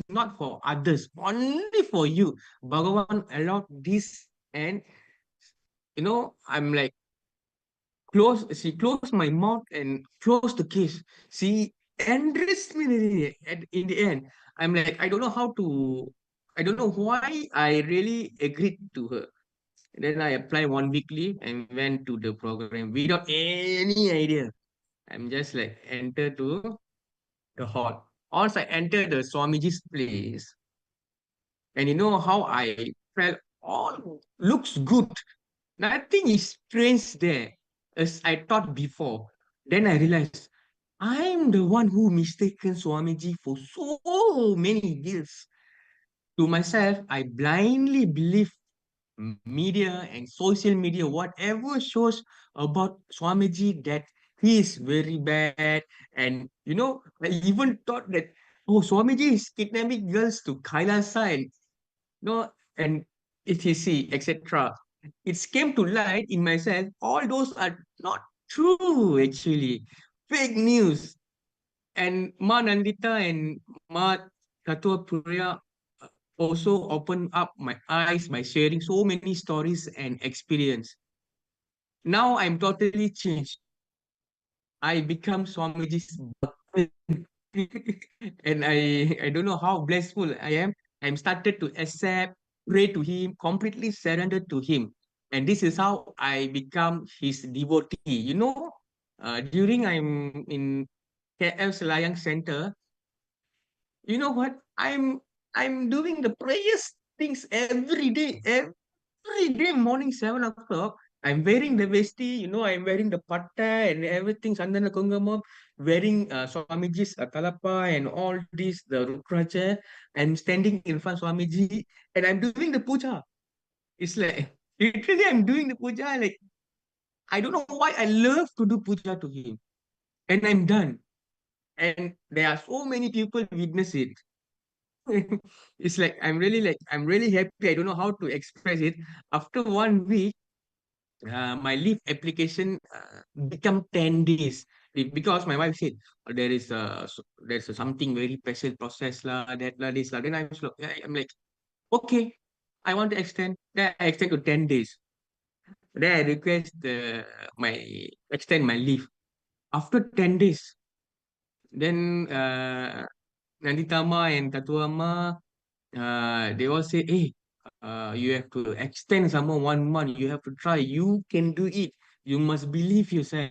not for others, only for you. Bhagavan allowed this, and I'm like, she closed my mouth and closed the case. She enriched me in the end. I'm like, I don't know why I really agreed to her. Then I applied 1 week leave and went to the program without any idea. I'm just like enter to the hall. Once I entered the Swamiji's place, and you know how I felt, all looks good. Nothing is strange there, as I thought before. Then I realized I'm the one who mistaken Swamiji for so many years. To myself, I blindly believe media and social media, whatever shows about Swamiji, that he is very bad. And I even thought that, oh, Swamiji is kidnapping girls to Kailasa and and etc. etc. It came to light in myself. All those are not true, actually. Fake news. And Ma Nandita and Ma Tatua Purya also opened up my eyes by sharing so many stories and experience. Now I'm totally changed. I become Swamiji's Bhakt. And I don't know how blissful I am. I'm started to accept, pray to him, completely surrendered to him. And this is how I become his devotee. During I'm in KL Selayang Center, you know what? I'm doing the prayers things every day. Every day morning 7 o'clock. I'm wearing the vesti, I'm wearing the patta and everything, Sandana Kungamam, wearing Swamiji's Talapa and all this, the Rukraja. I'm standing in front of Swamiji and I'm doing the puja. It's like, literally, I'm doing the puja. Like, I don't know why I love to do puja to him. And I'm done. And there are so many people witness it. It's like I'm really happy. I don't know how to express it. After 1 week, my leave application become 10 days. Because my wife said, there is there's something very special process lah, that lah, this lah. Then I'm like, okay, I want to extend. Then I extend to 10 days. Then I request my extend my leave after 10 days. Then Nanditama and Tatuama, they all say, hey, you have to extend some more 1 month. You have to try. You can do it. You must believe yourself.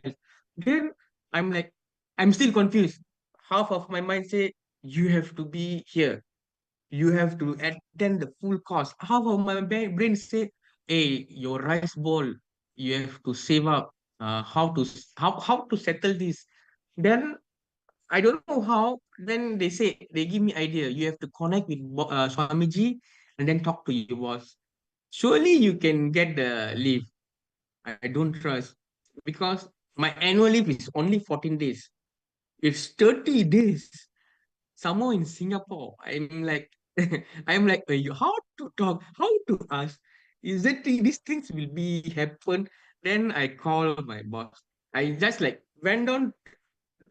Then I'm like, I'm still confused. Half of my mind say, you have to be here. You have to attend the full course. Half of my brain say, hey, your rice bowl, you have to save up. How to settle this? Then I don't know how. Then they say they give me idea. You have to connect with Swamiji and then talk to your boss. Surely you can get the leave. I don't trust because my annual leave is only 14 days. It's 30 days. Somewhere in Singapore. I'm like, I'm like, how to talk? How to ask? Is it these things will be happen? Then I call my boss. I just like went down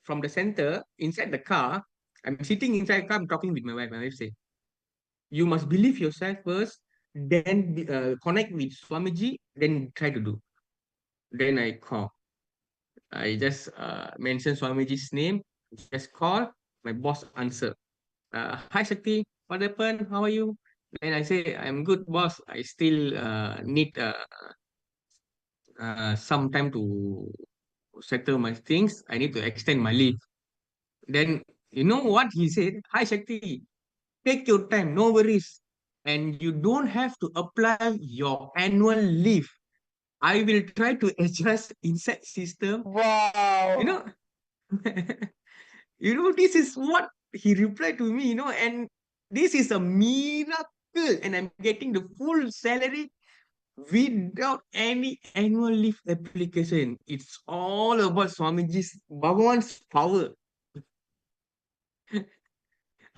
from the center inside the car. I'm sitting inside the car. I'm talking with my wife. My wife say, "You must believe yourself first, then connect with Swamiji, then try to do." Then I call. I just mention Swamiji's name. Just call. My boss answer. Hi Shakti, what happened? How are you? Then I say, I'm good, boss. I still need some time to settle my things. I need to extend my leave. Then you know what he said? Hi Shakti, take your time, no worries. And you don't have to apply your annual leave. I will try to adjust inside system.
Wow.
You know, this is what he replied to me, and this is a miracle, and I'm getting the full salary without any annual leave application. It's all about Swamiji's Bhagavan's power.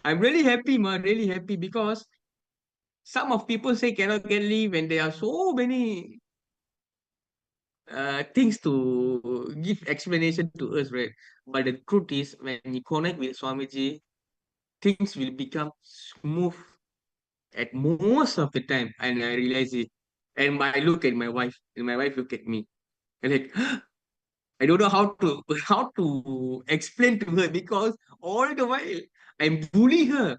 I'm really happy, man, really happy because some of people say cannot get leave and there are so many things to give explanation to us, right? But the truth is, when you connect with Swamiji, things will become smooth at most of the time, and I realize it. And I look at my wife, and my wife look at me, and like, I don't know how to how to explain to her because all the while I'm bullying her.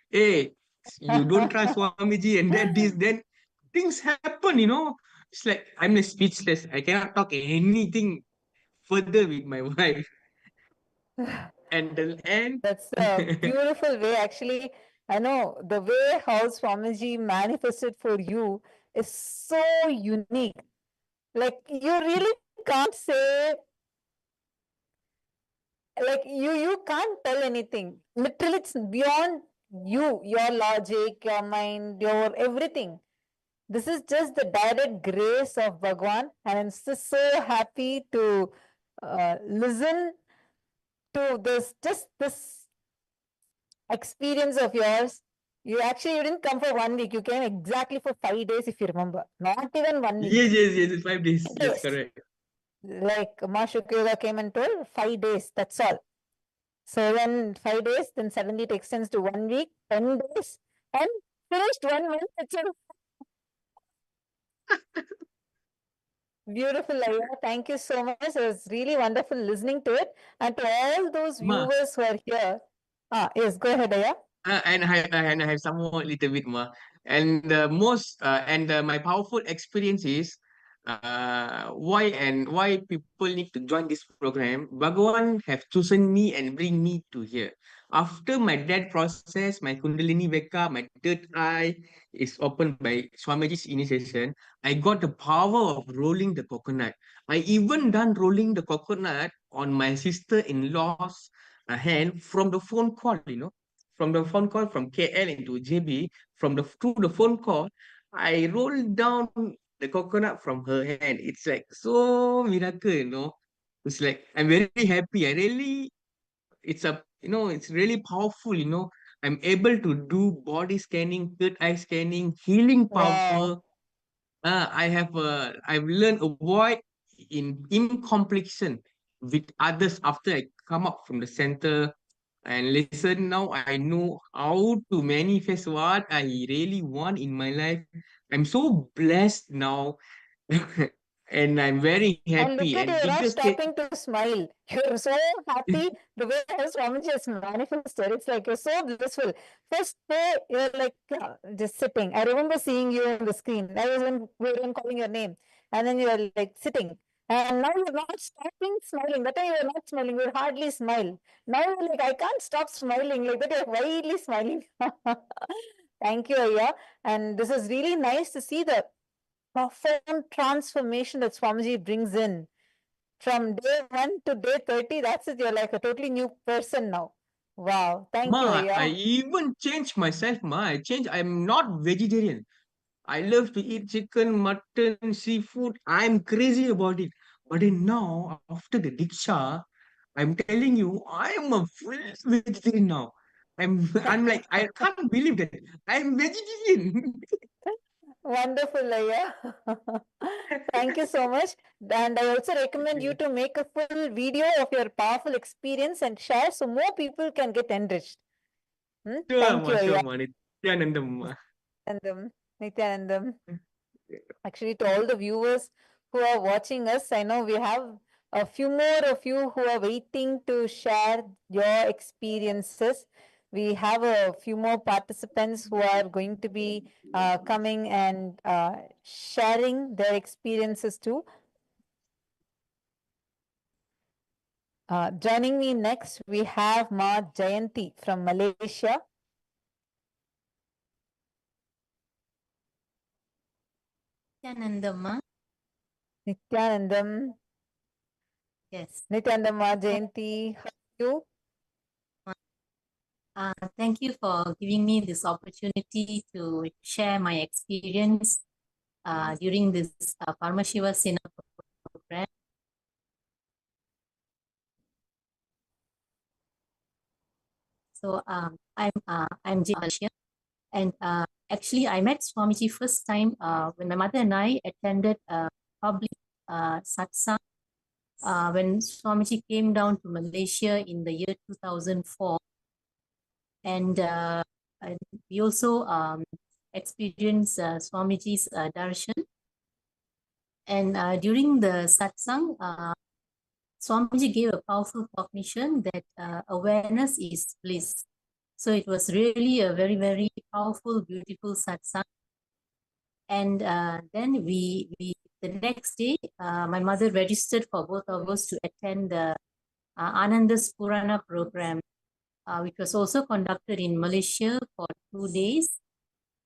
Hey, you don't trust Swamiji, and then this, then things happen. It's like I'm like speechless. I cannot talk anything further with my wife. And
That's a beautiful way. Actually, I know the way how Swamiji manifested for you is so unique. Like you really can't say, like you can't tell anything. Literally, it's beyond you, your logic, your mind, your everything. This is just the direct grace of Bhagwan, and I'm just so happy to
listen to this experience of yours. You didn't come for 1 week. You came exactly for 5 days, if you remember. Not even 1 week.
Yes, it's 5 days.
5
Yes,
days.
correct.
Like Ma Shukyoga came and told 5 days. That's all. So then 5 days, then suddenly it extends to 1 week, 10 days, and finished 1 month itself. Beautiful, Aya. Thank you so much. It was really wonderful listening to it. And to all those
Ma,
viewers who are here. Yes, go ahead, Aya.
and I have some more little bit more. And my powerful experience is why people need to join this program. Bhagavan have chosen me and bring me to here. After my death process, my Kundalini Veka, my third eye is opened by Swamiji's initiation. I got the power of rolling the coconut. I even done rolling the coconut on my sister-in-law's hand from the phone call, from the phone call from KL into JB, through the phone call, I rolled down the coconut from her hand. It's like so miracle. It's like I'm very happy. It's really powerful. I'm able to do body scanning, third eye scanning, healing
Wow.
power. I've learned avoid in incompletion with others after I come up from the center and listen. Now I know how to manifest what I really want in my life. I'm so blessed now. And I'm very
And look
happy.
at you,
And
you're not
biggest thing,
stopping to smile. You're so happy the way how Swamiji has manifested. It's like you're so blissful. First day, you're like just sitting. I remember seeing you on the screen. That was when we were calling your name. And then you were like sitting. And now you're not stopping smiling. That time you were not smiling. You hardly smile. Now you're like, I can't stop smiling. Like that, you're widely smiling. Thank you, Aya. And this is really nice to see the profound transformation that Swamiji brings in. From day 1 to day 30, that's it. You're like a totally new person now. Wow. Thank you,
I
Aya.
even changed myself, I'm not vegetarian. I love to eat chicken, mutton, seafood. I'm crazy about it. But then now, after the Diksha, I'm telling you, I'm a full vegetarian now. I'm like, I can't believe that I'm vegetarian.
Wonderful, Aya. Thank you so much. And I also recommend you to make a full video of your powerful experience and share so more people can get enriched. Thank you,
Sure,
Aya.
ma. Nityanandam, ma.
Nityanandam. Actually, to all the viewers who are watching us, I know we have a few more of you who are waiting to share your experiences. We have a few more participants who are going to be coming and sharing their experiences too. Joining me next, we have Ma Jayanti from Malaysia.
Nityanandam.
Nityanandam.
Yes.
Nityanandam, Ma Jayanti, how are you?
Thank you for giving me this opportunity to share my experience during this Paramashiva Sena program. So I'm Malaysia, and actually I met Swamiji first time when my mother and I attended a public satsang when Swamiji came down to Malaysia in the year 2004. And we also experienced Swamiji's darshan. And during the satsang, Swamiji gave a powerful cognition that awareness is bliss. So it was really a very, very powerful, beautiful satsang. And then the next day, my mother registered for both of us to attend the Ananda's Purana program, which was also conducted in Malaysia for 2 days.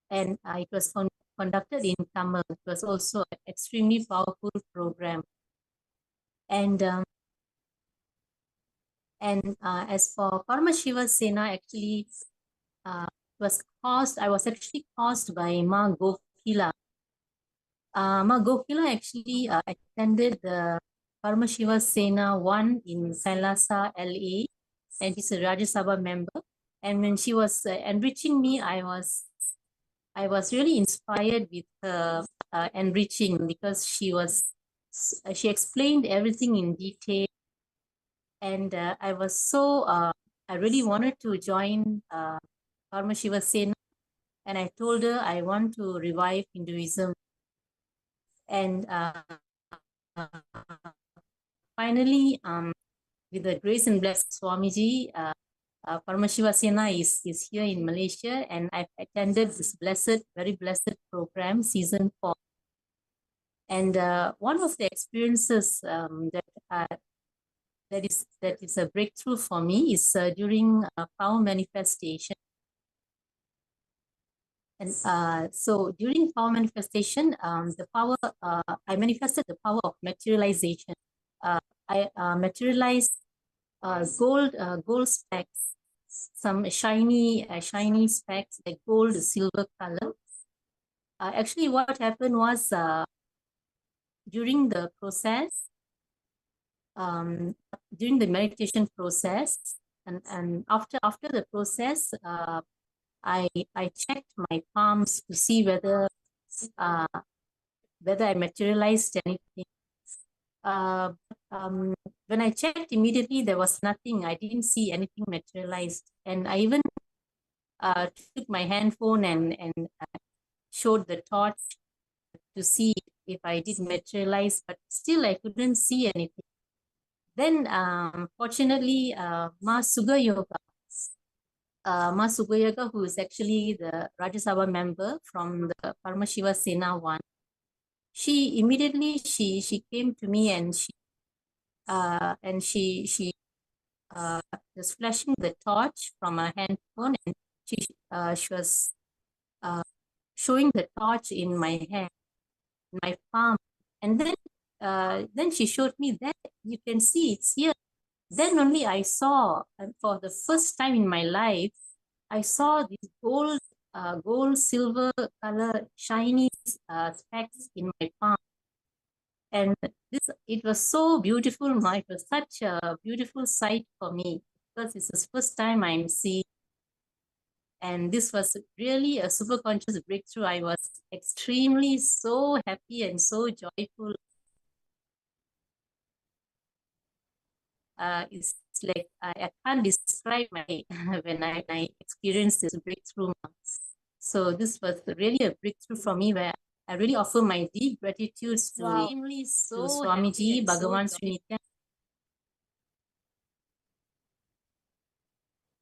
And it was conducted in Tamil. It was also an extremely powerful program. And as for Paramashiva Sena, actually, I was actually caused by Ma Gokila. Ma Gokila actually attended the Paramashiva Sena 1 in Kailasa, LA, and she's a Rajya Sabha member. And when she was enriching me, I was really inspired with her enriching, because she explained everything in detail, and I was so I really wanted to join Paramashiva Sena, and I told her I want to revive Hinduism. And finally, with the grace and blessing of Swamiji, Paramashiva Sena is here in Malaysia, and I've attended this very blessed program, season 4. And one of the experiences that is a breakthrough for me is during power manifestation. And so during power manifestation, I manifested the power of materialization. I materialized gold specks, some shiny specks, like gold, silver color. Actually, what happened was during the process, during the meditation process, and after the process, I checked my palms to see whether I materialized anything. When I checked immediately, there was nothing. I didn't see anything materialized, and I even took my handphone and showed the torch to see if I did materialize, but still I couldn't see anything. Then, fortunately, Ma Suga Yoga, who is actually the Rajya Sabha member from the Paramashiva Sena 1, she immediately she came to me, and she was flashing the torch from her handphone, and she was showing the torch in my hand, in my palm, and then she showed me that you can see it's here. Then only I saw, and for the first time in my life, I saw these gold, silver color, shiny specks in my palm. And it was so beautiful. It was such a beautiful sight for me, because it's the first time I'm seeing. And this was really a super conscious breakthrough. I was extremely so happy and so joyful. It's like I can't describe when I experienced this breakthrough. So this was really a breakthrough for me, where I really offer my deep gratitude to Swamiji Bhagavan Nithyananda.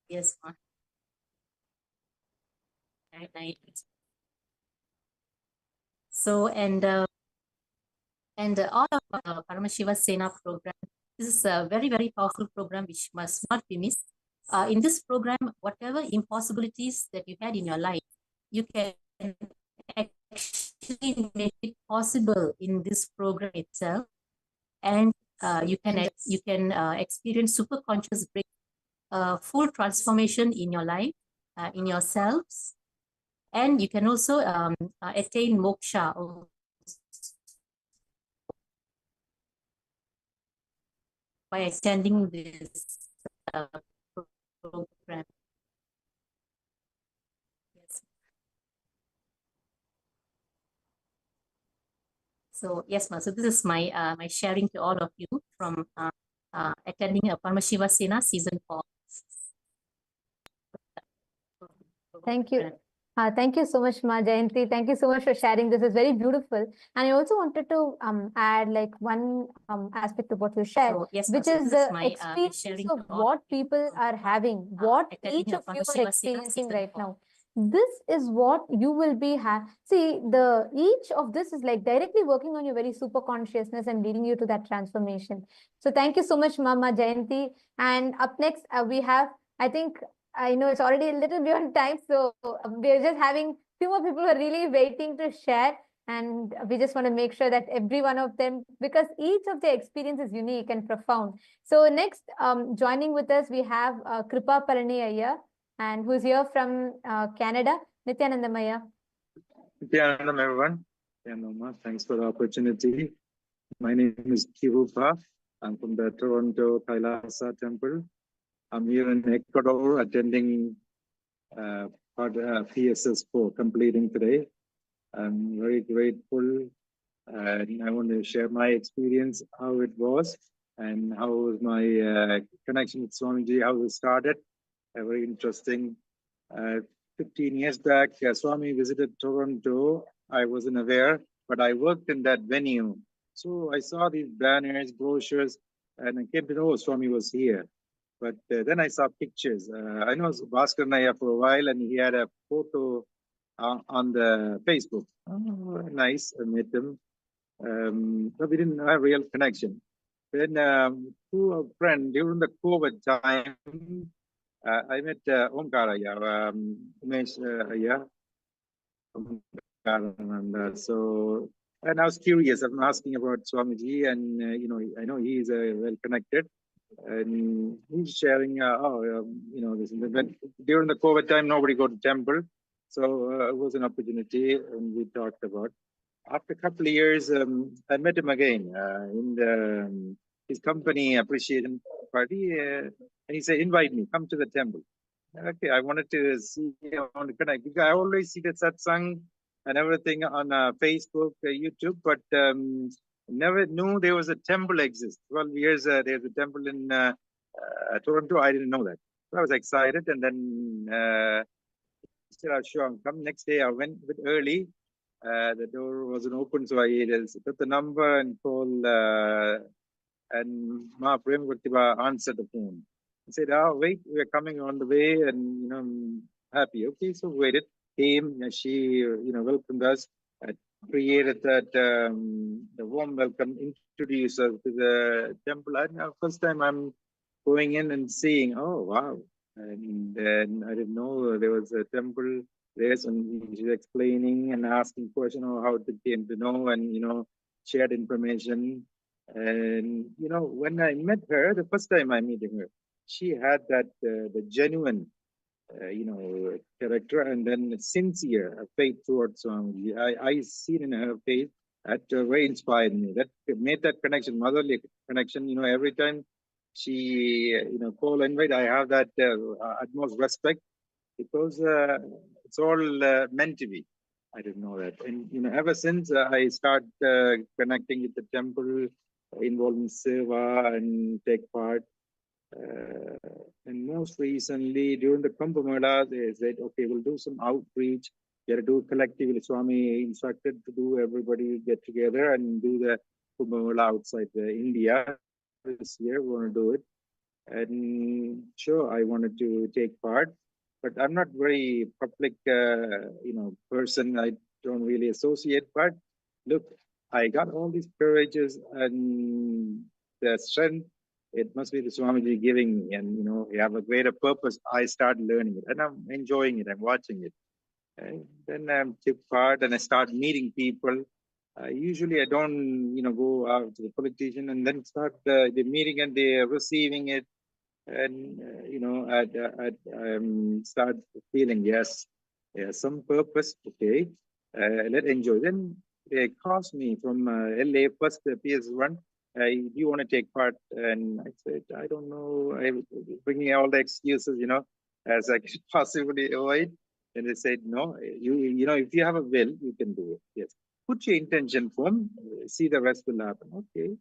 Yes, ma'am. So and all of Paramashiva Sena program. This is a very, very powerful program which must not be missed. In this program, whatever impossibilities that you had in your life, you can actually make it possible in this program itself, and you can experience super conscious break, full transformation in your life, in yourselves, and you can also attain moksha by attending this program. Yes. So yes, ma'am. So this is my my sharing to all of you from attending a Paramashiva Sena season 4.
Thank you. Thank you so much, Ma Jayanti. Thank you so much for sharing. This is very beautiful. And I also wanted to add like one aspect of what you shared,
So, yes,
which
so
is
this is
the
my,
experience of what people are having, what each of you are experiencing right now. This is what you will be see, each of this is like directly working on your very super consciousness and leading you to that transformation. So thank you so much, Mama Jayanti. And up next, we have, I know it's already a little beyond time, so we're just having few more people who are really waiting to share, and we just want to make sure that every one of them, because each of their experience is unique and profound. So next, joining with us, we have Kripa Palani Ayya, and who's here from Canada, Nithyananda Maya.
Nithyanandam, everyone. Yeah, Mama, thanks for the opportunity. My name is Kirupa. I'm from the Toronto Kailasa temple. I'm here in Ecuador attending PSS 4 completing today. I'm very grateful and I want to share my experience, how it was and how was my connection with Swamiji, how it started. Very interesting. 15 years back, Swami visited Toronto. I wasn't aware, but I worked in that venue. So I saw these banners, brochures, and I came to know Swami was here. But then I saw pictures. I know Bhaskar Naya for a while, and he had a photo on the Facebook. Oh, nice, I met him. But we didn't have a real connection. Then through a friend during the COVID time, I met Omkara, Umesh, and I was curious. I'm asking about Swamiji, and I know he is well connected, and he's sharing. During the COVID time, nobody go to temple, so it was an opportunity, and we talked about. After a couple of years, I met him again in his company appreciation party, and he said, "Invite me, come to the temple." Okay, I wanted to see, I want to connect because I always see the satsang and everything on Facebook, YouTube, but never knew there was a temple exist. 12 years, there's a temple in Toronto. I didn't know that. So I was excited, and then he said, "Sure, I'll come." Next day, I went a bit early. The door wasn't open, so I just put the number and called, and Ma Prem Gurtiva answered the phone. He said, "Oh, wait, we're coming on the way," and I'm happy. Okay, so waited. Came, she welcomed us, created that the warm welcome, introduced us to the temple. And first time I'm going in and seeing, oh wow, and then I didn't know there was a temple. There's and she's explaining and asking questions on how it came to know, and shared information. And when I met her, the first time I meeting her, she had that the genuine character, and then sincere faith towards Swamiji. I see it in her faith that very inspired me. That made that connection, motherly connection. Every time she call invite, I have that utmost respect because it's all meant to be. I didn't know that, and ever since I start connecting with the temple, involved in seva and take part. And most recently, during the Kumbh Mela, they said, okay, we'll do some outreach. We got to do collectively. Swami instructed to do, everybody get together and do the Kumbh Mela outside India. This year, we want to do it. And sure, I wanted to take part, but I'm not very public, person. I don't really associate, but look, I got all these courages and the strength. It must be the Swamiji giving me, and you have a greater purpose. I start learning it, and I'm enjoying it. I'm watching it, and then I take part, and I start meeting people. Usually, I don't, go out to the politician and then start the meeting and the receiving it, and start feeling yes, some purpose. Okay, let's enjoy. Then they called me from LA first PS1. Do you want to take part? And I said, I don't know. I'm bringing all the excuses, as I could possibly avoid. And they said, no, if you have a will, you can do it. Yes. Put your intention form, see the rest will happen. Okay.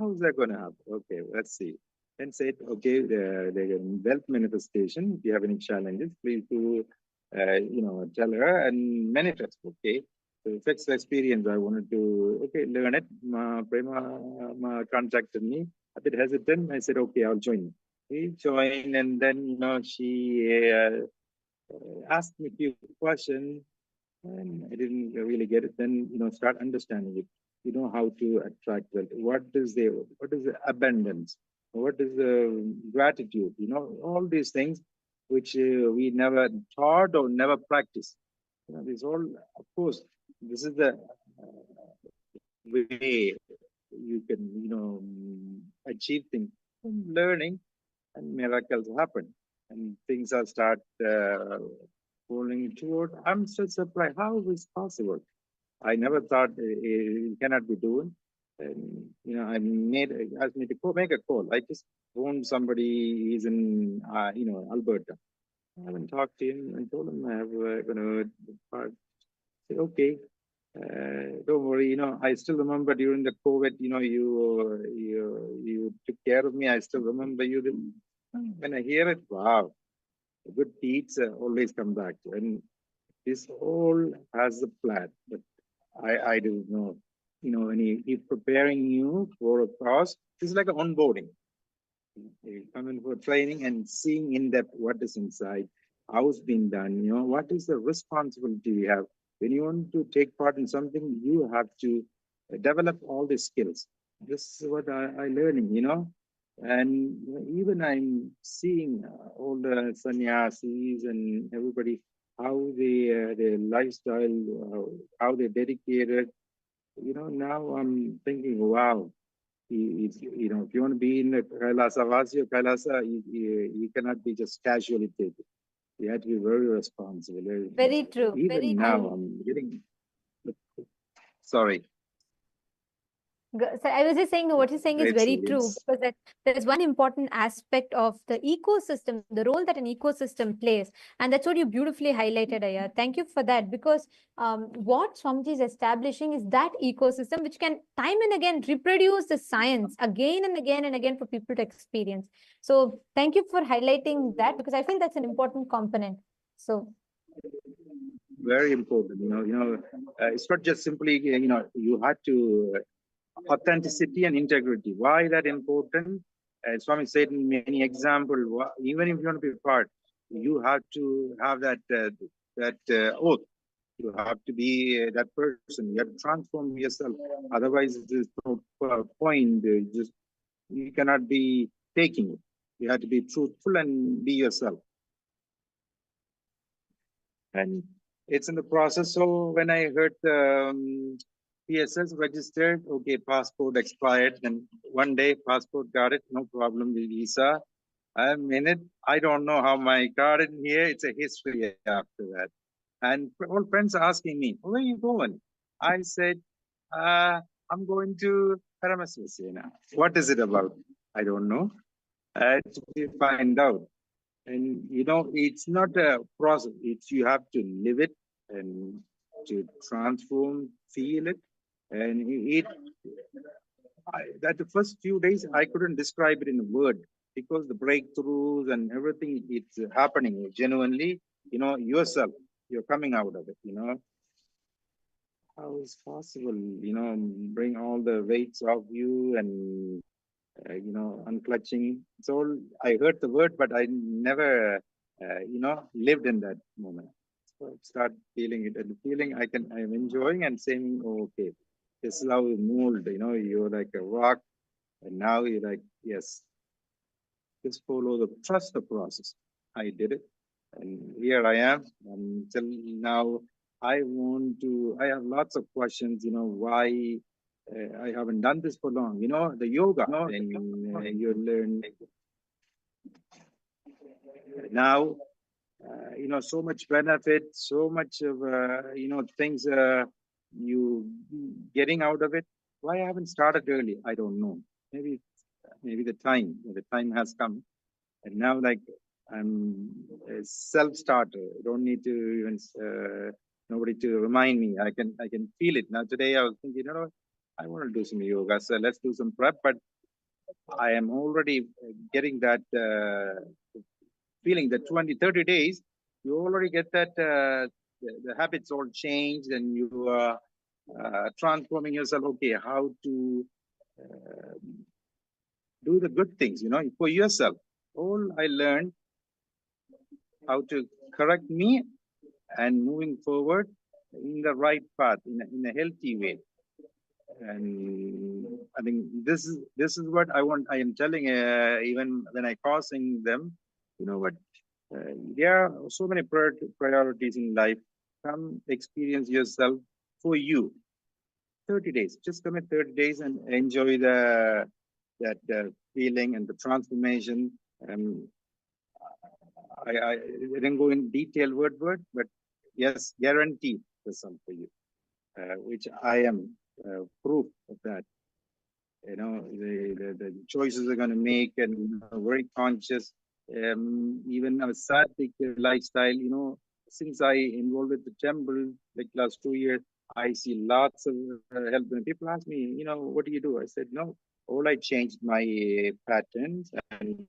How's that going to happen? Okay, let's see. Then said, okay, the wealth manifestation. If you have any challenges, please do, tell her and manifest. Okay. So first experience, I wanted to, learn it. Prema contacted me, a bit hesitant. I said, okay, I'll join. He joined, and then, she asked me a few questions, and I didn't really get it. Then, start understanding it. How to attract wealth. What is the abundance? What is the gratitude? All these things which we never taught or never practiced. This all, of course, this is the way you can, achieve things. Learning, and miracles happen, and things are start falling toward. I'm so surprised. How is possible? I never thought it cannot be done. And I asked me to make a call. I just phoned somebody. He's in Alberta. I haven't talked to him and told him I have said, okay, don't worry. I still remember during the COVID. You took care of me. I still remember you. When I hear it, wow, the good deeds always come back. And this all has a plan, but I don't know. When he's preparing you for a cause, it's like an onboarding. You come in for training and seeing in depth what is inside, how it's been done, what is the responsibility you have. When you want to take part in something, you have to develop all the skills. This is what I learning, and even I'm seeing all the sannyasis and everybody, how their lifestyle, how they're dedicated. Now I'm thinking, wow, if you want to be in the Kailasa Vasi or Kailasa, you cannot be just casually taken. You have to be very responsible.
Very true.
Even now, I'm getting. Sorry.
So I was just saying what you're saying is very true,
Yes.
because there is one important aspect of the ecosystem, the role that an ecosystem plays, and that's what you beautifully highlighted, Aya. Thank you for that, because what Swamiji is establishing is that ecosystem which can time and again reproduce the science again and again and again for people to experience. So thank you for highlighting that, because I feel that's an important component. So
Very important. It's not just simply you have to. Authenticity and integrity. Why that important? As Swami said in many examples, even if you want to be part, you have to have that oath. You have to be that person. You have to transform yourself. Otherwise, there's no point. You cannot be taking it. You have to be truthful and be yourself. And it's in the process. So when I heard PSS registered, okay, passport expired. Then one day, passport got it, no problem with visa. I'm in it. I don't know how my got in here. It's a history after that. And all friends are asking me, where are you going? I said, I'm going to Paramashivam. What is it about? I don't know. To find out. And it's not a process. It's you have to live it and to transform, feel it. And that the first few days, I couldn't describe it in a word, because the breakthroughs and everything, it's happening genuinely, yourself, you're coming out of it, How is possible, bring all the weights of you and, unclutching. It's all, I heard the word, but I never, lived in that moment. So I start feeling it, and the feeling I'm enjoying and saying, oh, okay. This is how you mold, you're like a rock, and now you're like, yes, just trust the process. I did it, and here I am. Until now, I have lots of questions, why I haven't done this for long. The yoga, and you learn now, so much benefit, so much of, things you getting out of it. Why I haven't started early? I don't know. Maybe the time has come, and now like I'm a self-starter. I don't need to even nobody to remind me. I can feel it now. Today I was thinking, I want to do some yoga, so let's do some prep. But I am already getting that feeling that 20-30 days, you already get that the habits all changed, and you are transforming yourself. Okay, how to do the good things, for yourself. All I learned how to correct me and moving forward in the right path, in a healthy way. And I think this is what I want. I am telling even when I causing them, what. There are so many priorities in life. Come experience yourself for you. 30 days. Just commit 30 days and enjoy that feeling and the transformation. I didn't go in detail word, but yes, guaranteed result for you, which I am proof of that. choices I'm going to make, and very conscious. Even a sattvic lifestyle, since I involved with the temple like last 2 years, I see lots of help. When people ask me, what do you do? I said, no, all I changed my patterns and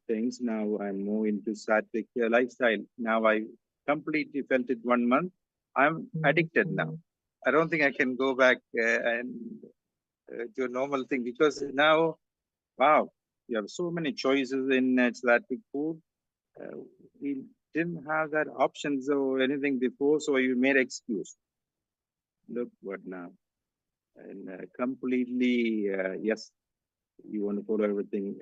things. Now I'm more into sattvic lifestyle. Now I completely felt it 1 month. I'm addicted now. I don't think I can go back and to a normal thing, because now, wow, you have so many choices in sattvic food. We didn't have that options or anything before, so you made excuse. Look what now. And completely, yes, you want to follow everything,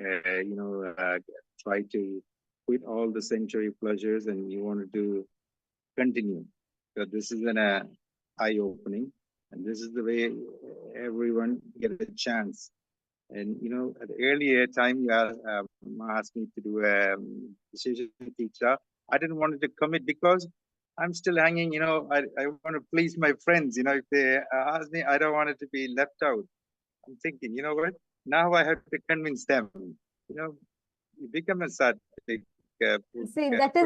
try to quit all the sensory pleasures, and you want to continue. So this is an eye-opening, and this is the way everyone get a chance. And at the earlier time, you asked me to do a decision teacher. I didn't want to commit because I'm still hanging. I want to please my friends. If they ask me, I don't want it to be left out. I'm thinking, you know what? Now I have to convince them. You become a sattvic.
See, that is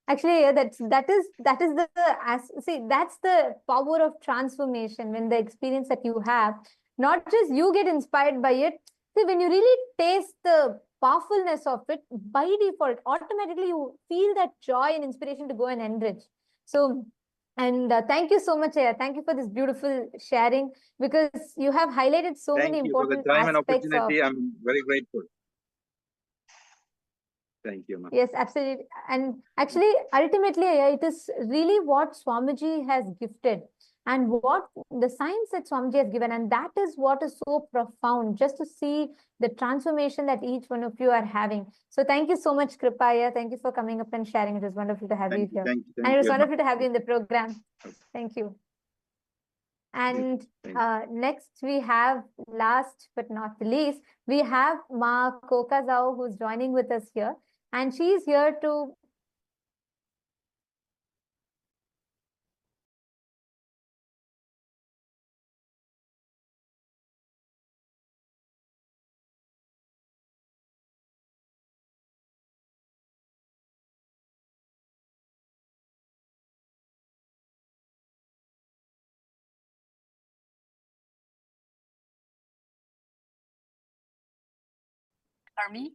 actually, yeah, that is the that's the power of transformation. When the experience that you have, not just you get inspired by it. See, when you really taste the powerfulness of it, by default, automatically you feel that joy and inspiration to go and enrich. So, and thank you so much, Aya. Thank you for this beautiful sharing, because you have highlighted so many important
aspects. Thank you for the time and opportunity. I'm very grateful. Thank you, ma'am.
Yes, absolutely. And actually, ultimately, it is really what Swamiji has gifted and what the science that Swamiji has given. And that is what is so profound, just to see the transformation that each one of you are having. So thank you so much, Kripaya. Thank you for coming up and sharing. It was wonderful to have you here.
Thank you,
and it was wonderful to have you in the program. Thank you. And next we have, last but not the least, we have Ma Kokazao, who's joining with us here. And she's here to
me?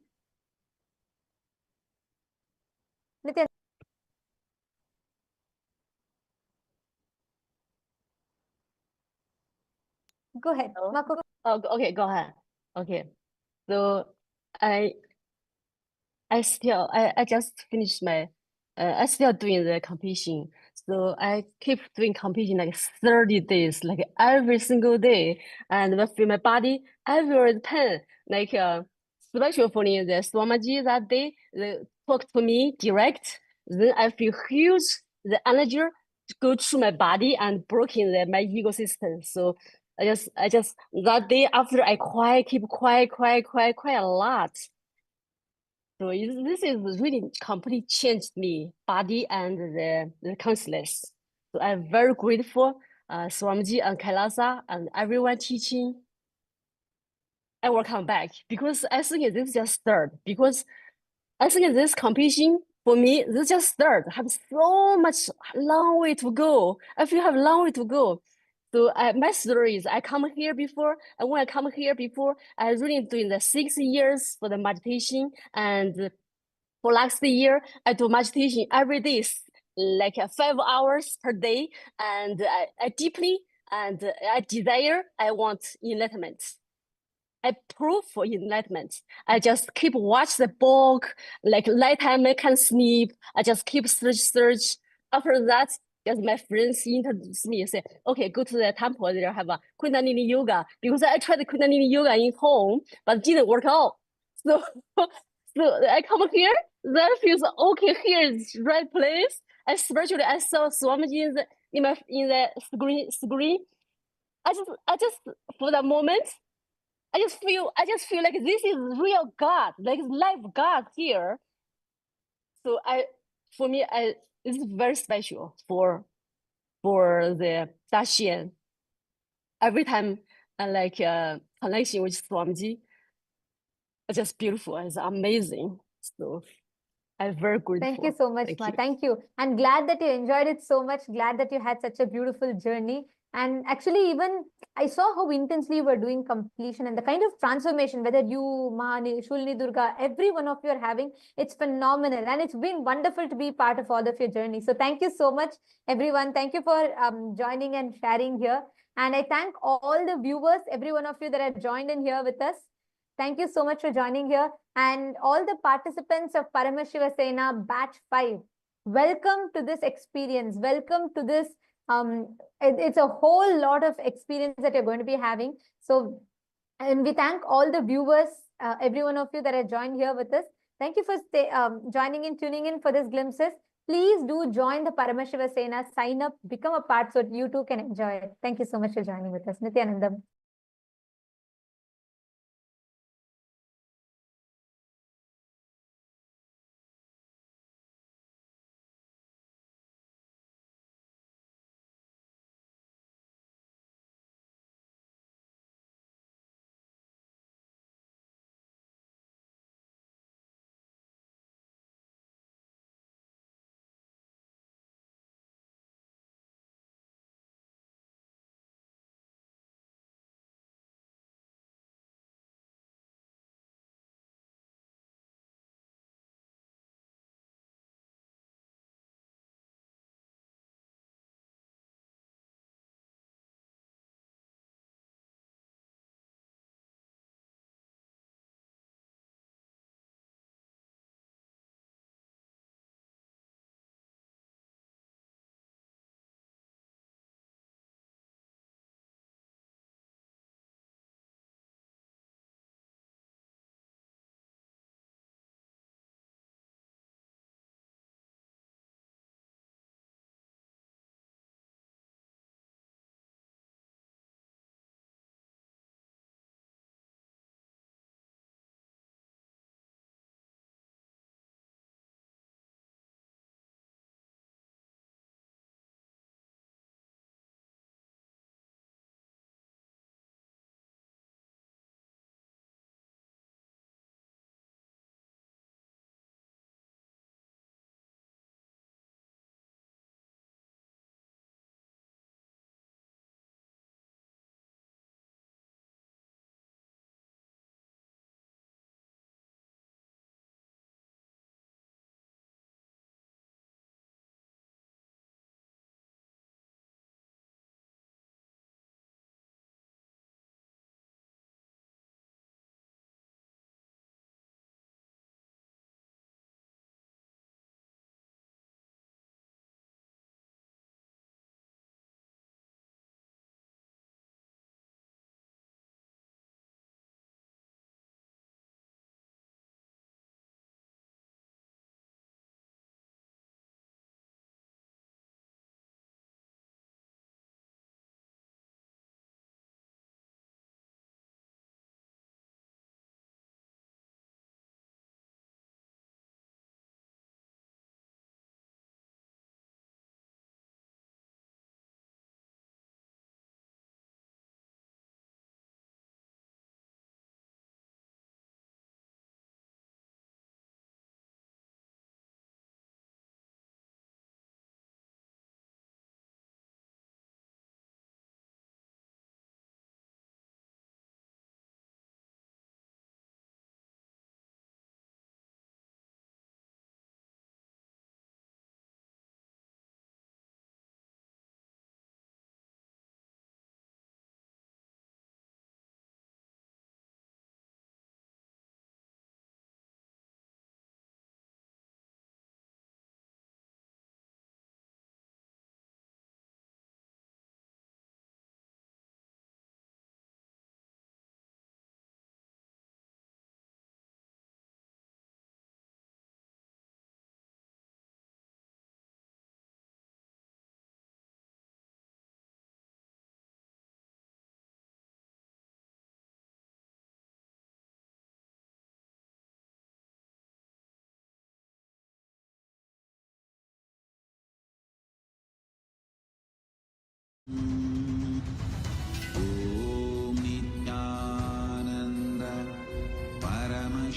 Nityan. Go ahead.
Oh, okay, go ahead. Okay. So I just finished my I still doing the competition. So I keep doing competition like 30 days, like every single day. And I feel my body every pain, like special for me, the Swamiji that day, they talk to me direct. Then I feel huge, the energy go through my body and broken my ego system. So I just that day after I keep quiet a lot. So this is really completely changed me, body and the consciousness. So I'm very grateful, Swamiji and Kailasa and everyone teaching. I will come back because I think this is just start. Because I think this competition for me, this is just start. I have so much long way to go. I feel I have long way to go. So my story is I come here before, and when I come here before, I really doing the 6 years for the meditation, and for last year, I do meditation every day, like 5 hours per day, and I deeply and I desire, I want enlightenment. I prove for enlightenment. I just keep watch the book, like nighttime I can sleep. I just keep search. After that, just my friends introduce me, say, okay, go to the temple, there have a Kundalini yoga. Because I tried the Kundalini yoga in home, but it didn't work out. So I come here, that feels okay, here is right place. Especially I saw Swamiji in the screen. I just for the moment, I just feel like this is real God, like live God here. So for me, this is very special for the Daxian. every time connection with Swamiji, it's just beautiful. It's amazing. So I'm very grateful.
Thank you so much,
Thank
Ma.
you.
Thank you. And glad that you enjoyed it so much. Glad that you had such a beautiful journey. And actually, even I saw how intensely you were doing completion and the kind of transformation, whether you, Ma, Shulni, Durga, every one of you are having, it's phenomenal. And it's been wonderful to be part of all of your journey. So thank you so much, everyone. Thank you for joining and sharing here. And I thank all the viewers, every one of you that have joined in here with us. Thank you so much for joining here. And all the participants of Paramashiva Sena Batch 5, welcome to this experience. Welcome to this. It's a whole lot of experience that you're going to be having. So, and we thank all the viewers, every one of you that have joined here with us. Thank you for joining in, tuning in for this glimpses. Please do join the Paramashiva Sena, sign up, become a part so you too can enjoy it. Thank you so much for joining with us. Nithyanandam.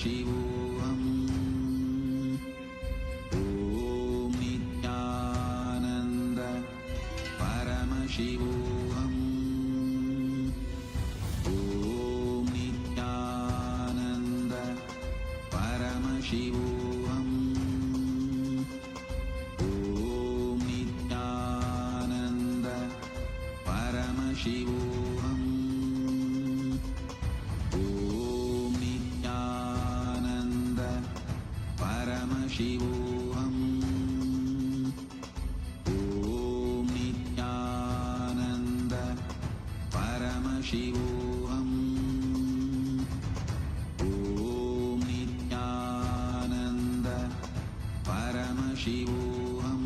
Paramashivoham. Om Nithyananda Paramashivoham. Om Nithyananda Paramashivoham. Om Nithyananda Paramashivoham. Om Nithyananda Paramashivoham. Om Nithyananda Paramashivoham. Om Nithyananda Paramashivoham.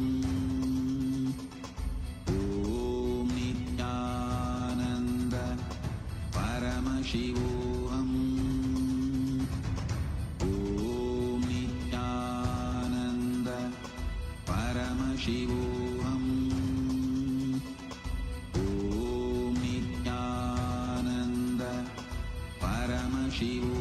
Om Nithyananda Paramashivoham. Om Nithyananda Paramashivoham. Om Nithyananda Paramashivoham.